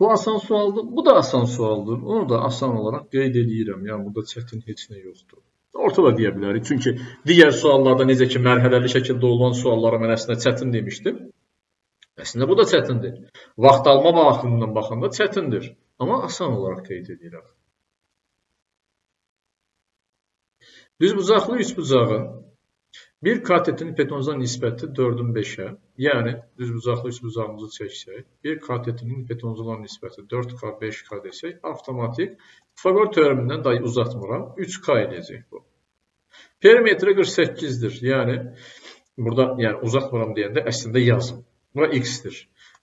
bu asan sualdır. Bu da asan sualdır. Onu da asan olaraq qeyd edirəm. Yəni burada çətin heç nə yoxdur. Ortada deyə bilərik. Çünki digər suallarda necə ki mərhələli şəkildə olan suallara mən əslində çətin demişdim. Əslində bu da çətindir. Vaxt alma baxımından baxanda çətindir. Amma asan olaraq qeyd edirəm. Düzbucaqlı üçbucağın bir katetin hipotenuza nisbəti 4-ün 5-ə, yəni düzbucaqlı üçbucağımızı çəksək, bir katetinin hipotenuza olan nisbəti 4K, 5K desək, avtomatik Pifagor teoremindən dahi uzatmıram, 3K edəcək bu. Perimetri 48'dir, yəni burada uzatmıram deyəndə əslində yazım. Bura x-dir.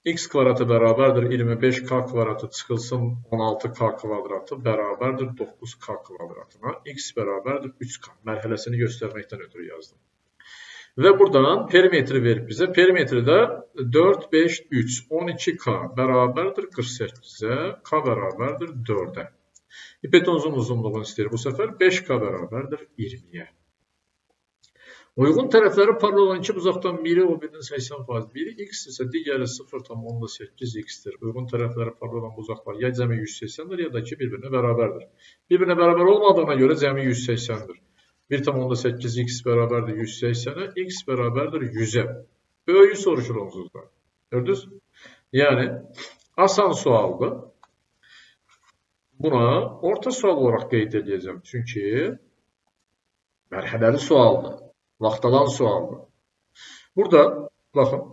X kvadratı bərabərdir 25K kvadratı çıxılsın 16K kvadratı bərabərdir 9K kvadratına. X bərabərdir 3K. Mərhələsini göstərməkdən ötürü yazdım. Və buradan perimetri verib bizə. Perimetri də 4, 5, 3, 12K bərabərdir 48'ə, K bərabərdir 4'ə. Hipotenuzun uzunluğunu istəyir bu səfər 5K bərabərdir 20'yə. Uyğun tərəfləri paralel olan iki bucaqdan biri o birinin 80%, biri x isə digəri 0,8x-dir. Uyğun tərəfləri paralel olan bucaqlar ya cəmi 180'dir ya da ki bir-birinə bərabərdir. Bir-birinə bərabər olmadığına görə cəmi 180'dir. 1,8x bərabərdir 180'ə, x bərabərdir 100'ə. Böyüyü soruşur onsuzda. Gördünüz? Yəni, asan sualdır. Buna orta sual olaraq qeyd edəcəm. Çünki mərhələli sualdır. Vaxt alan sualdır. Burada, baxın,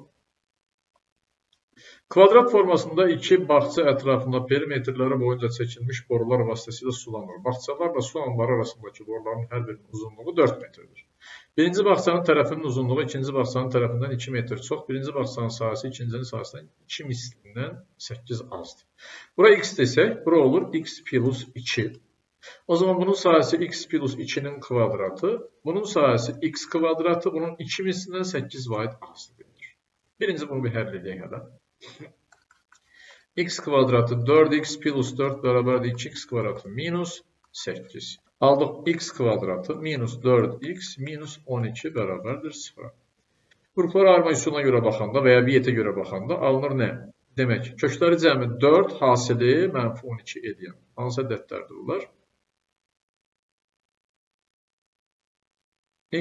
kvadrat formasında iki bağça ətrafında perimetrləri boyunca çəkilmiş borular vasitəsilə sulanır. Bağçalarla su anbarı arasındakı boruların hər birinin uzunluğu 4 metrdir. Birinci bağçanın tərəfinin uzunluğu ikinci bağçanın tərəfindən 2 metr çox. Birinci bağçanın sahəsi ikincinin sahəsindən 2 mislindən 8 azdır. Bura x desək, bura olur x plus 2. O zaman bunun sahəsi x plus 2'nin kvadratı, bunun sahəsi x kvadratı, bunun 2 mislindən 8 vahid azdır. Birinci bunu bir həll edək hələ. X kvadratı 4x plus 4 bərabərdir 2x kvadratı minus 8. Aldıq x kvadratı minus 4x minus 12 bərabərdir 0. Qruplar ayırma üsuluna görə baxanda və ya viyyətə görə baxanda alınır nə? Demək, kökləri cəmi 4 hasili mənfi 12 edən. Hansı ədədlərdir bunlar?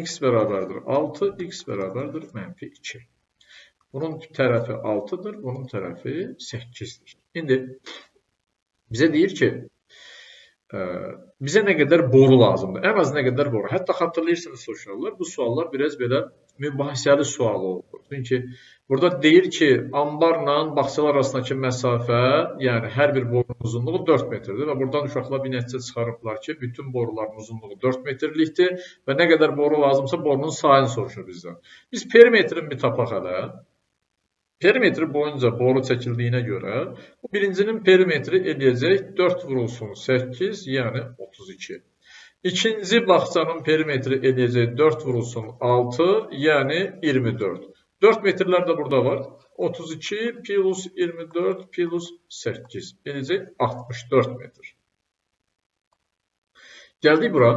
X bərabərdir 6, x bərabərdir mənfi 2. Bunun tərəfi 6'dır, bunun tərəfi 8'dir. İndi bizə deyir ki, bizə nə qədər boru lazımdır? Ən az nə qədər boru? Hətta xatırlayırsınız soşallar, bu suallar biraz belə mübahisəli sual oldu. Çünki burada deyir ki, ambarla bağçalar arasındakı məsafə, yəni hər bir borunun uzunluğu 4 metrdir və buradan uşaqlar bir nəticə çıxarıblar ki, bütün boruların uzunluğu 4 metrlikdir və nə qədər boru lazımsa borunun sayını soruşur bizdən. Biz perimetrini bir tapaq hələ. Perimetri boyunca boru çəkildiyinə görə bu birincinin perimetri eləyəcək 4 vurulsun 8, yəni 32. İkinci bağçanın perimetri eləyəcək 4 vurulsun 6, yəni 24. 4 metrlər də burada var. 32 plus 24 plus 8 eləyəcək 64 metr. Gəldik bura.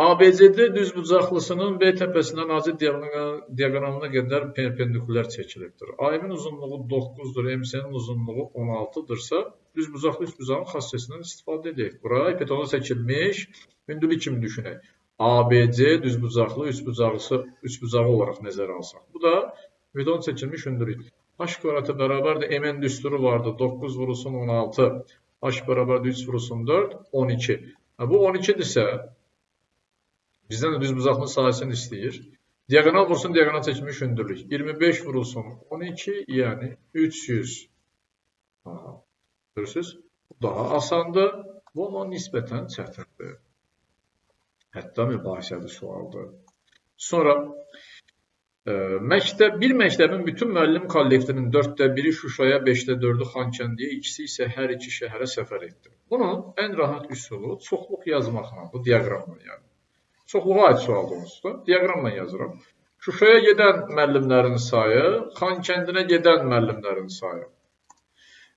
ABCD düzbucaqlısının B təpəsindən AC diaqonalına qədər perpendikulyar çəkilibdir. AM-in uzunluğu 9'dur, MC-nin uzunluğu 16'dırsa, düzbucaqlı üçbucağın xassəsindən istifadə edək. Bura ipetona çəkilmiş hündürlük kimi düşünək. ABC düzbucaqlı üçbucağı olaraq nəzərə alsaq. Bu da ipetona çəkilmiş hündürlük. H kvadratı bərabərdir. MN düsturu vardı. 9 vurulsun 16. H bərabərdir 3 vurulsun 4. 12. Bu 12-dirsə bizdən də düzbucaqlının sahəsini istəyir. Diagonal vursun, diagonal çəkilmiş hündürlük. 25 vurulsun 12, yəni 300. Görürsünüz? Daha asandır. Bu ona nisbətən çətindir. Hətta mübahisəli sualdır. Sonra bir məktəbin bütün müəllim kollektivinin 4/1-i Şuşaya, 5/4-ü Xankəndiyə, ikisi isə hər iki şəhərə səfər etdi. Bunun ən rahat üsulu çoxluq yazmaqla, bu diaqramla yəni. Çoxluğa aid sualdır onsuz da. Diaqramla yazıram. Şuşaya gedən müəllimlərin sayı, Xankəndinə gedən müəllimlərin sayı.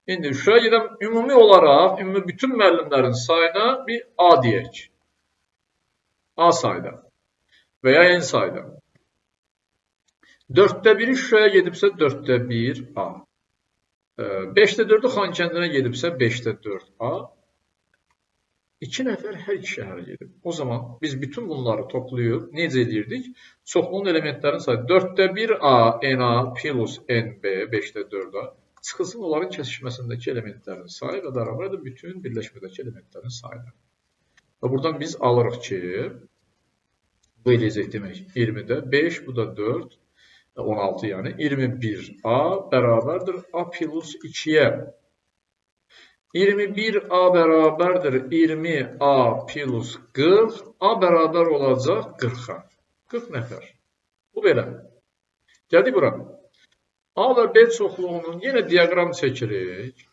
İndi Şuşaya gedən ümumi olaraq, bütün müəllimlərin sayına bir A deyək. A sayda və ya N sayda. 4/1-i Şuşaya gedibsə 4/1 A. 5/4-ü Xankəndinə gedibsə 5/4 A. 2 nəfər hər iki şəhərə gedib. O zaman biz bütün bunları toplayıb necə edirdik? Çoxluğun elementlərin sayı 4/1 A, NA plus NB 5/4 A. Çıxılsın onların kəsişməsindəki elementlərin sayı və bərabərdir bütün birləşmədəki elementlərin sayı. Və buradan biz alırıq ki, bu eləyəcək demək 20-də 5, bu da 4, 16 yəni 21A bərabərdir A plus 2-yə. 21A bərabərdir 20A plus 40, A bərabər olacaq 40-a. 40 nəfər. Bu belə. Gəldik bura. A və B çoxluğunun yenə diaqram çəkirik.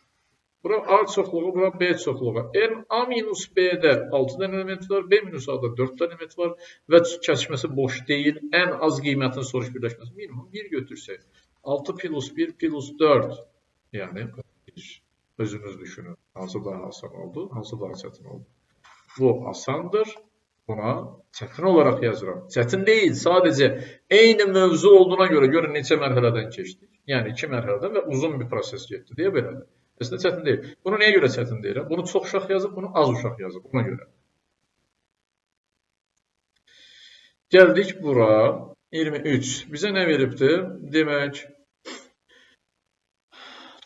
Bura A çoxluğu, bura B çoxluğu. A minus B-də 6 dənə element var, B minus A-da 4 dənə element var və kəsişməsi boş deyil. Ən az qiymətini soruş birləşməsi minimum 1 götürsək. 6 plus 1 plus 4. Yəni 1. Özünüz düşünün. Hansı daha asan oldu, hansı daha çətin oldu. Bu asandır. Buna çətin olaraq yazıram. Çətin deyil, sadəcə eyni mövzu olduğuna görə görün neçə mərhələdən keçdik. Yəni 2 mərhələdən və uzun bir proses getdi deyə belədir. Əslində çətin deyil. Bunu niyə görə çətin deyirəm? Bunu çox uşaq yazıb, bunu az uşaq yazıb. Buna görə. Gəldik bura. 23. Bizə nə veribdir? Demək,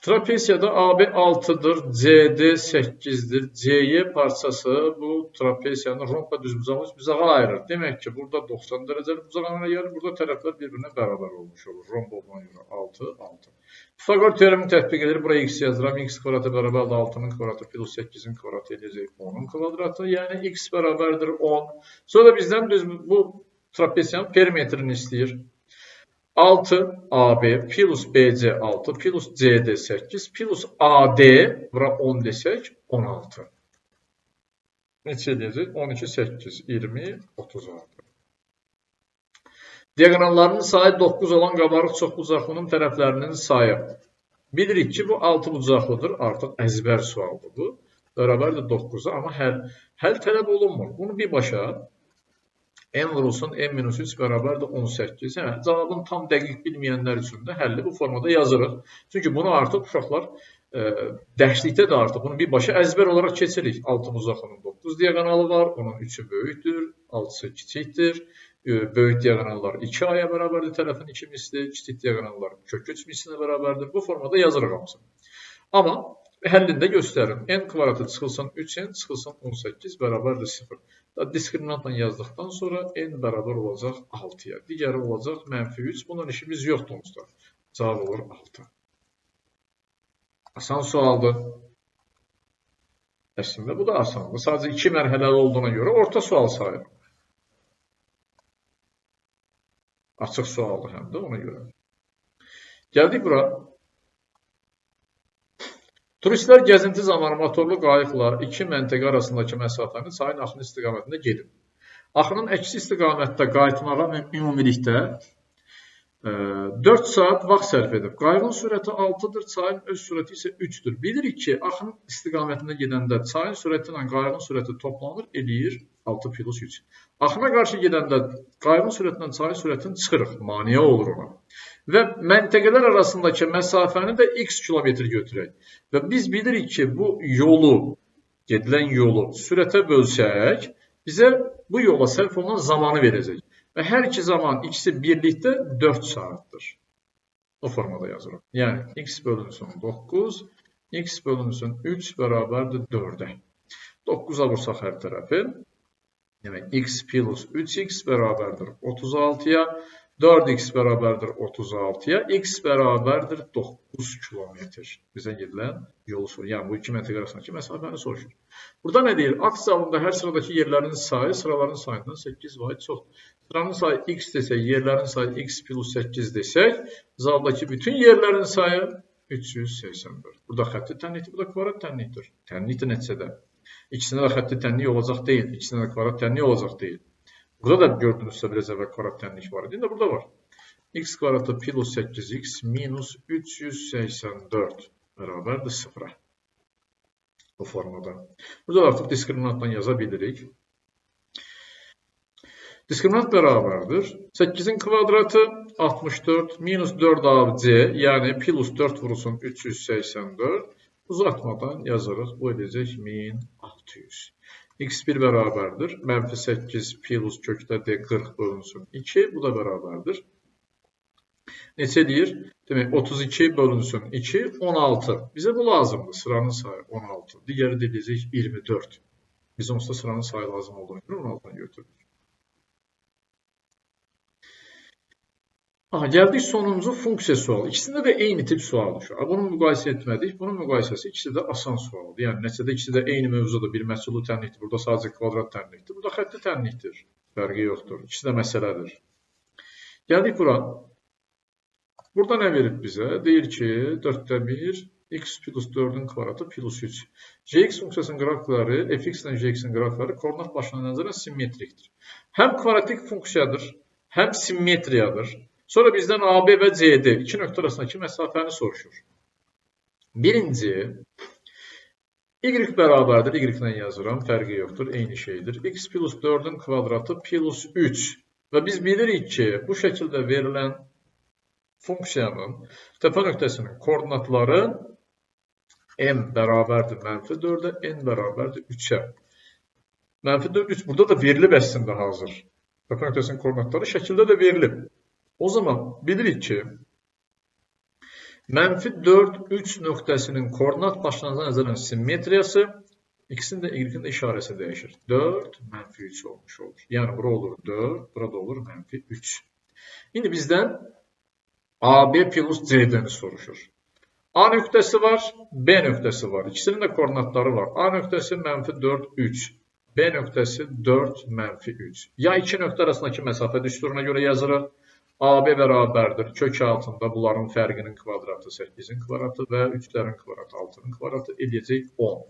trapesiyada AB 6-dır, CD 8-dir. CY parçası bu trapesiyanın romb və düzbucağı üçbucağa ayırır. Demək ki, burada 90 dərəcəli bucaq əmələ gəlir, burada tərəflər bir-birinə bərabər olmuş olur. Romb olduğuna görə 6, 6. Pifaqor teoremini tətbiq edir. Buraya x yazıram. X kvadratı bərabərdir 6-nın kvadratı plus 8-in kvadratı eləyəcək 10-un kvadratı. Yəni x bərabərdir 10. Sonra bizdən bu trapesiyanın perimetrini istəyir. 6 AB plus BC 6 plus CD 8 plus AD, bura 10 desək 16. Neçə edəcək? 12, 8, 20, 36. Diaqonallarının sayı 9 olan qabarıq çoxbucaqlının tərəflərinin sayı. Bilirik ki, bu 6 bucaqlıdır. Artıq əzbər sualdır bu. Bərabərdir 9-a, amma həll tələb olunmur. Bunu birbaşa n vurulsun, n-3 bərabərdir 18. Cavabını tam dəqiq bilməyənlər üçün də həlli bu formada yazırıq. Çünki bunu artıq uşaqlar dərslikdə də artıq bunu birbaşa əzbər olaraq keçirik. 6 bucaqlının 9 diaqonalı var, onun 3-ü böyükdür, 6-sı kiçikdir. Böyük diaqonallar 2A-ya bərabərdir, tərəfin 2 misli, kiçik diaqonallar kök 3 mislinə bərabərdir. Bu formada yazırıq hamısını. Amma həllində göstərim. N kvadratı çıxılsın 3n, çıxılsın 18 bərabərdir 0. Diskriminantla yazdıqdan sonra n bərabər olacaq 6-ya. Digəri olacaq -3. Bunun işimiz yoxdur onsuz. Cavab olur 6. Asan sualdır. Əslində bu da asandır. Sadəcə 2 mərhələli olduğuna görə orta sual sayılır. Açıq sualdır həm də ona görə. Gəldik bura. Turistlər gəzinti zamanı motorlu qayıqlar iki məntəqə arasındakı məsafəni çayın axın istiqamətində gedib. Axının əksi istiqamətdə qayıtmağa ümumilikdə 4 saat vaxt sərf edib. Qayığın sürəti 6-dır, çayın öz sürəti isə 3-dür. Bilirik ki, axın istiqamətində gedəndə çayın sürəti ilə qayığın sürəti toplanır, eləyir 6 plus 3. Axına qarşı gedəndə qayığın sürətindən çayın sürətini çıxırıq, maneə olur ona. Və məntəqələr arasındakı məsafəni də x kilometr götürək. Və biz bilirik ki, bu yolu, gedilən yolu sürətə bölsək, bizə bu yola sərf olunan zamanı verəcək. Və hər iki zaman ikisi birlikdə 4 saatdir. O formada yazırıq. Yəni, x bölünsün 9, x bölünsün 3 bərabərdir 4-ə. 9-a vursaq hər tərəfi. Demək, x plus 3x bərabərdir 36-ya. 4x bərabərdir 36-ya, x bərabərdir 9 kilometr. Bizə gedilən yolu soruşur. Yəni, bu iki məntəqə arasındakı məsafəni soruşur. Burada nə deyir? Akt cavabında hər sıradakı yerlərin sayı sıraların sayından 8 vahid çoxdur. Sıranın sayı x desək, yerlərin sayı x plus 8 desək, cavabdakı bütün yerlərin sayı 384. Burada xətti tənlikdir, burada kvadrat tənlikdir. Tənlikdir nəticədə. İkisində də xətti tənlik olacaq deyil, ikisində də kvadrat tənlik olacaq deyil. Burada da gördüyünüzsə biraz əvvəl kvadrat tənlik var idi. İndi burada var. X kvadratı plus 8x minus 384 bərabərdir 0-a. Bu formada. Burada artıq diskriminantdan yaza bilirik. Diskriminant bərabərdir. 8-in kvadratı 64 minus 4ac, yəni plus 4 vurulsun 384. Uzatmadan yazırıq. Bu edəcək 1600. x1 bərabərdir. Mənfi 8 plus kökdə d 40 bölünsün 2. Bu da bərabərdir. Neçə deyir? Demək, 32 bölünsün 2, 16. Bizə bu lazımdır. Sıranın sayı 16. Digəri də edəcək 24. Biz onsuz da sıranın sayı lazım olduğunu görə 16'dan götürürük. Gəldik sonuncu funksiya sualı. İkisində də eyni tip sualdır şu an. Bunu müqayisə etmədik. Bunun müqayisəsi ikisi də asan sualdır. Yəni, nəticədə ikisi də eyni mövzudur. Bir məhsulu tənlikdir. Burada sadəcə kvadrat tənlikdir. Burada xətti tənlikdir. Fərqi yoxdur. İkisi də məsələdir. Gəldik bura. Burada nə verib bizə? Deyir ki, 4'də 1, x plus 4'ün kvadratı plus 3. Gx funksiyasının qrafikləri, fx ilə gx'in qrafikləri koordinat başına nəzərən simmetrikdir. Həm kvadratik funksiyadır, həm simmetriyadır. Sonra bizdən AB və CD iki nöqtə arasındakı məsafəni soruşur. Birinci, y bərabərdir, y-lə yazıram, fərqi yoxdur, eyni şeydir. X plus 4'ün kvadratı plus 3. Və biz bilirik ki, bu şəkildə verilən funksiyanın təpə nöqtəsinin koordinatları m bərabərdir mənfi 4'ə, n bərabərdir 3'ə. Mənfi 4, 3 burada da verilib əslində hazır. Təpə nöqtəsinin koordinatları şəkildə də verilib. O zaman bilirik ki, mənfi 4, 3 nöqtəsinin koordinat başlanğıcına nəzərən simmetriyası, x-in də y-in də işarəsi dəyişir. 4, mənfi 3 olmuş olur. Yəni, bura olur 4, burada olur mənfi 3. İndi bizdən AB plus CD-ni soruşur. A nöqtəsi var, B nöqtəsi var. İkisinin də koordinatları var. A nöqtəsi mənfi 4, 3. B nöqtəsi 4, mənfi 3. Ya iki nöqtə arasındakı məsafə düsturuna görə yazırıq. AB bərabərdir. Kök altında bunların fərqinin kvadratı 8'in kvadratı və 3'lərin kvadratı 6'nın kvadratı eləyəcək 10.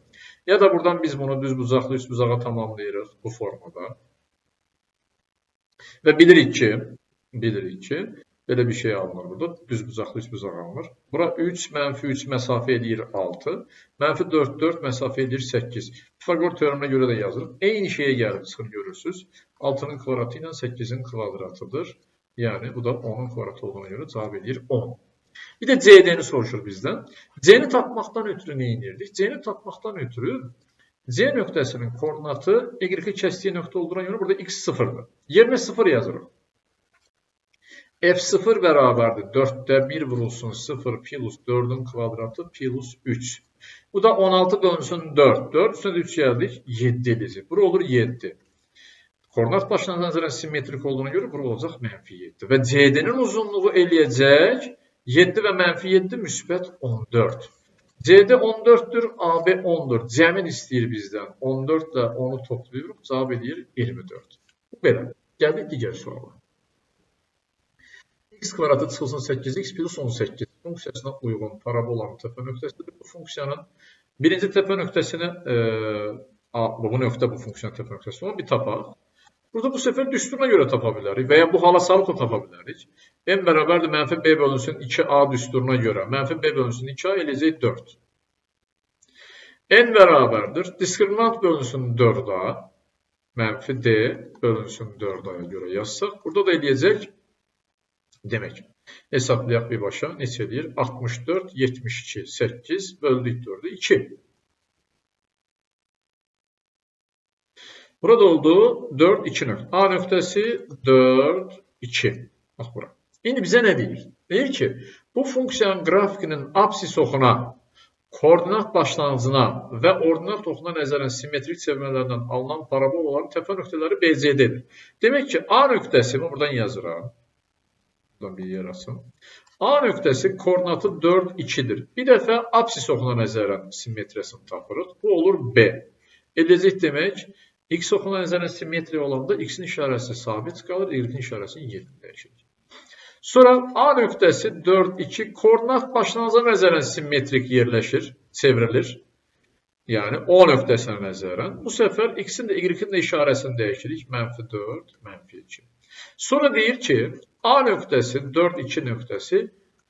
Ya da buradan biz bunu düz bucaqlı üst bucağa tamamlayırıq bu formada. Və bilirik ki, belə bir şey alınır burada. Düz bucaqlı üst bucaq alınır. Bura 3, mənfi 3 məsafə eləyir 6. Mənfi 4, 4 məsafə eləyir 8. Pifagor teoreminə görə də yazırıq. Eyni şeyə gəlib çıxır görürsünüz. 6'nın kvadratı ilə 8'in kvadratıdır. Yəni, bu da 10'un kvadratı olduğuna görə cavab edir 10. Bir də CD-ni soruşur bizdən. C-ni tapmaqdan ötürü nə edirdik? C-ni tapmaqdan ötürü C nöqtəsinin koordinatı y-i kəsdiyi nöqtə olduğuna görə burada x 0'dır. Yerinə 0 yazırıq. F0 bərabərdir. 4'də 1 vurulsun 0 plus 4'ün kvadratı plus 3. Bu da 16 bölünsün 4. 4 üstündə 3 gəldik. 7 edəcək. Bura olur 7. Koordinat başlanğıcına nəzərən simmetrik olduğuna görə bura olacaq mənfi 7. Və CD-nin uzunluğu eləyəcək 7 və mənfi 7 müsbət 14. CD 14'dür, AB 10'dur. Cəmin istəyir bizdən. 14 ilə 10'u toplayırıq, cavab edir 24. Bu belə. Gəldik digər suala. X kvadratı çıxılsın 8x plus 18 funksiyasına uyğun parabolanın təpə nöqtəsidir. Bu funksiyanın birinci təpə nöqtəsini, bu nöqtə bu funksiyanın təpə nöqtəsi olan bir tapaq. Burada bu səfər düsturuna görə tapa bilərik və ya bu hala salıb da tapa bilərik. M bərabərdir mənfi B bölünsün 2A düsturuna görə. Mənfi B bölünsün 2A eləyəcək 4. N bərabərdir. Diskriminant bölünsün 4A. mənfi D bölünsün 4A'ya görə yazsaq, burada da eləyəcək. Demək, hesablayaq birbaşa neçə edir? 64, 72, 8 böldük 4'ü 2. Burada oldu 4, 2 nöqtə. A nöqtəsi 4, 2. Bax bura. İndi bizə nə deyir? Deyir ki, bu funksiyanın qrafikinin apsis oxuna, koordinat başlanğıcına və ordinat oxuna nəzərən simmetrik çevirmələrdən alınan parabolların təpə nöqtələri BCD-dir. Demək ki, A nöqtəsi, buradan yazıram. Buradan bir yer açın. A nöqtəsi koordinatı 4, 2'dir. Bir dəfə apsis oxuna nəzərən simmetriyasını tapırıq. Bu olur B. Eləcək demək, X oxuna nəzərən simmetriya olanda X-in işarəsi sabit qalır, Y-in işarəsini yerini dəyişir. Sonra A nöqtəsi 4, 2 koordinat başlanğıca nəzərən simmetrik yerləşir, çevrilir. Yəni O nöqtəsinə nəzərən. Bu səfər X-in də Y-in də işarəsini dəyişirik. -4, -2. Sonra deyir ki, A nöqtəsi 4, 2 nöqtəsi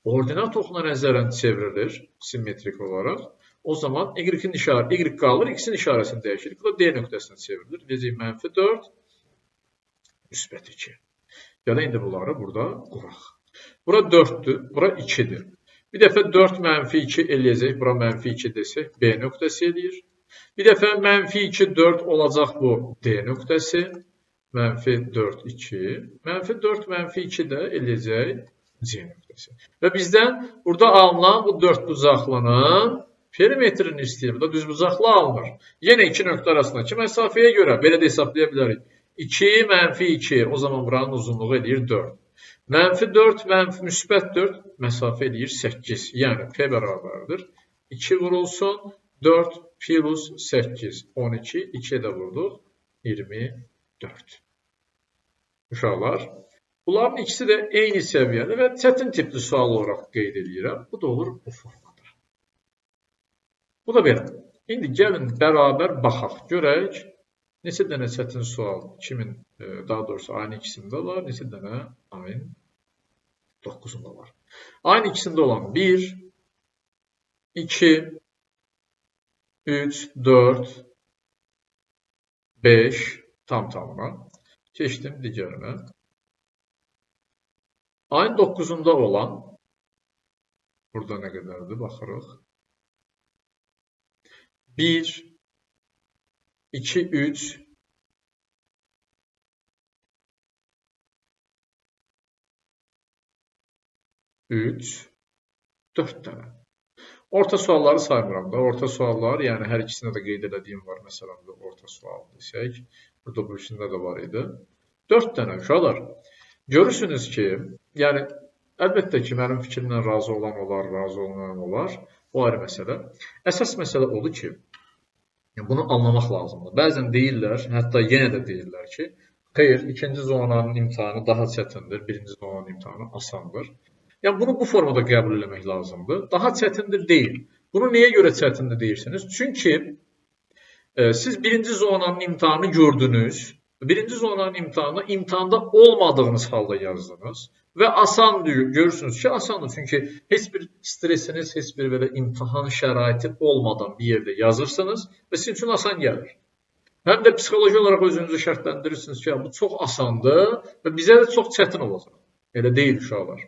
ordinat oxuna nəzərən çevrilir simmetrik olaraq. O zaman Y-in işarəsi, Y qalır, X-in işarəsini dəyişirik. Bu da D nöqtəsinə çevrilir. Deyəcək -4, -2. Ya da indi bunları burada quraq. Bura 4'dür, bura 2'dir. Bir dəfə 4 -2 eləyəcək. Bura -2 desək B nöqtəsi eləyir. Bir dəfə -2, 4 olacaq bu D nöqtəsi. -4, 2. -4, -2 də eləyəcək C nöqtəsi. Və bizdən burada alınan bu 4 bucaqlının perimetrini istəyir. Burada düzbucaqlı alınır. Yenə 2 nöqtə arasındakı məsafəyə görə belə də hesablaya bilərik. 2, -2. O zaman buranın uzunluğu eləyir 4. -4, müsbət 4 məsafə eləyir 8. Yəni P bərabərdir. 2 vurulsun 4 plus 8, 12. 2'ye də vurduq 24. Uşaqlar, bunların ikisi də eyni səviyyədə və çətin tipli sual olaraq qeyd edirəm. Bu da olur bu formada. Bu da belə. İndi gəlin bərabər baxaq, görək. Neçə dənə çətin sual kimin, daha doğrusu ayın ikisində var, neçə dənə ayın 9'unda var. Ayın ikisində olan 1, 2, 3, 4, 5 tamına. Keçdim digərinə. Ayın 9'unda olan, burada nə qədərdir, baxırıq. 1, 2, 3, 3, 4 dənə. Orta sualları saymıram da. Orta suallar, yəni hər ikisində də qeyd edədiyim var. Məsələn, orta sual desək. Burada bu içində də var idi. 4 dənə uşaqlar. Görürsünüz ki, yəni əlbəttə ki, mənim fikrimlə razı olan olar, razı olmayan olar. O ayrı məsələ. Əsas məsələ odur ki, bunu anlamaq lazımdır. Bəzən deyirlər, hətta yenə də deyirlər ki, xeyr, ikinci zonanın imtahanı daha çətindir, birinci zonanın imtahanı asandır. Yəni bunu bu formada qəbul etmək lazımdır. Daha çətindir deyil. Bunu niyə görə çətindir deyirsiniz? Çünki siz birinci zonanın imtahanı gördünüz. Birinci zonanın imtahanı imtahanda olmadığınız halda yazdınız. Və asan görürsünüz ki, asandır. Çünki heç bir stresiniz, heç bir belə imtahan şəraiti olmadan bir yerdə yazırsınız və sizin üçün asan gəlir. Həm də psixoloji olaraq özünüzü şərtlendirirsiniz ki, bu çox asandır və bizə də çox çətin olacaq. Elə deyil uşaqlar.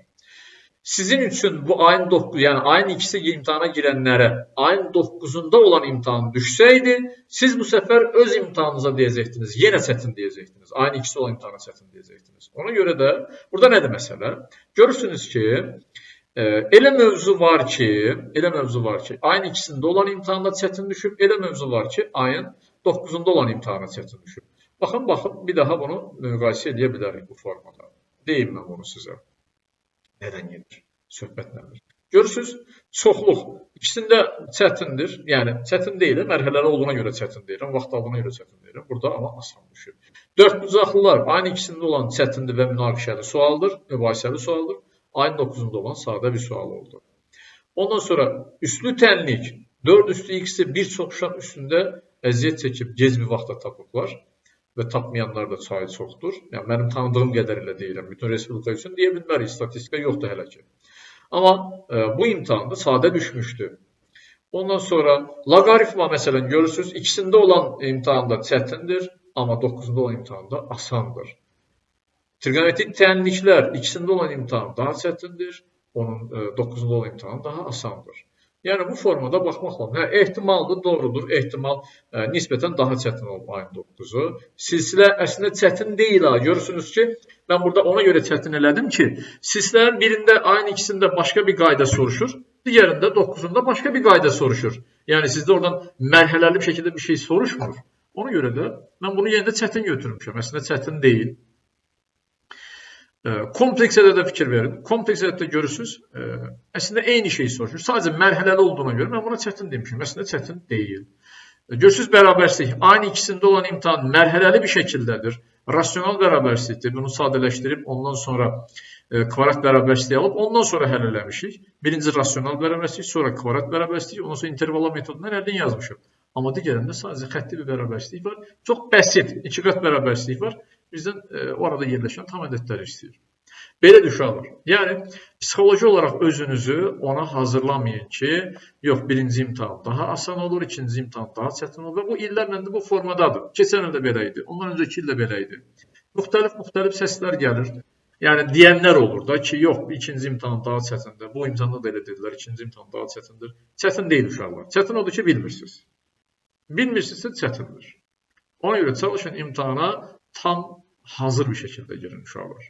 Sizin üçün bu ayın 9, yəni ayın ikisi imtahana girənlərə ayın 9'unda olan imtahan düşsəydi, siz bu səfər öz imtahanınıza deyəcəktiniz, yenə çətin deyəcəktiniz. Ayın ikisi olan imtahana çətin deyəcəktiniz. Ona görə də burada nədir məsələ? Görürsünüz ki, elə mövzu var ki, ayın ikisində olan imtahanda çətin düşüb, elə mövzu var ki, ayın 9'unda olan imtahana çətin düşüb. Baxın, bir daha bunu müqayisə edə bilərik bu formada. Deyim mən bunu sizə. Nədən gedir? Söhbət nədir? Görürsünüz, çoxluq ikisində çətindir. Yəni, çətin deyil, mərhələli olduğuna görə çətin deyirəm, vaxt aldığına görə çətin deyirəm. Burada amma asan düşür. 4 bucaqlılar ayın ikisində olan çətindir və münaqişəli sualdır, mübahisəli sualdır. Ayın 9'unda olan sadə bir sual oldu. Ondan sonra üslü tənlik 4 üstü x-i bir çox uşaq üstündə əziyyət çəkib gec bir vaxtda tapıblar. Və tapmayanlar da sayı çoxdur. Yəni, mənim tanıdığım qədərilə deyirəm. Bütün respublika üçün deyə bilmərik, statistika yoxdur hələ ki. Amma bu imtahanda sadə düşmüşdü. Ondan sonra loqaritma məsələn görürsünüz, ikisində olan imtahanda çətindir. amma 9-da olan imtahanda asandır. Trigonometrik tənliklər ikisində olan imtahan daha çətindir, onun 9-da olan imtahan daha asandır. Yəni bu formada baxmaq lazım. Hə, ehtimaldır, doğrudur. Ehtimal nisbətən daha çətin olub ayın 9-u. Silsilə əslində çətin deyil ha. Görürsünüz ki, mən burada ona görə çətin elədim ki, silsilərin birində ayın ikisində başqa bir qayda soruşur, digərində 9-unda başqa bir qayda soruşur. Yəni sizdə oradan mərhələli bir şəkildə bir şey soruşmur. Ona görə də mən bunu yenə də çətin götürmüşəm. Əslində çətin deyil. Kompleks ədədə fikir verin. Kompleks ədəddə görürsünüz, əslində eyni şeyi soruşur. Sadəcə mərhələli olduğuna görə mən buna çətin demişim. Əslində çətin deyil. Görürsünüz, bərabərsizlik. Ayın ikisində olan imtahan mərhələli bir şəkildədir. Rasional bərabərsizlikdir. Bunu sadələşdirib, ondan sonra kvadrat bərabərsizliyi alıb, ondan sonra həll eləmişik. Birinci rasional bərabərsizlik, sonra kvadrat bərabərsizlik, ondan sonra intervallar metodundan əldən yazmışıq. Amma digərində sadəcə xətti bir bərabərsizlik var. Çox bəsit, iki qat bərabərsizlik var. Bizdən orada yerləşən tam ədədləri istəyir. Belə uşaqlar. Yəni, psixoloji olaraq özünüzü ona hazırlamayın ki, yox, birinci imtahan daha asan olur, ikinci imtahan daha çətin olur. Və bu illərlə də bu formadadır. Keçən il də belə idi, ondan öncəki il də belə idi. Müxtəlif səslər gəlir. Yəni, deyənlər olur da ki, yox, ikinci imtahan daha çətindir. Bu imtahanda da elə dedilər, ikinci imtahan daha çətindir. Çətin deyil uşaqlar. Çətin odur ki, bilmirsiniz. Bilmirsinizsə çətindir. Ona görə çalışın imtahana tam hazır bir şəkildə girin uşaqlar.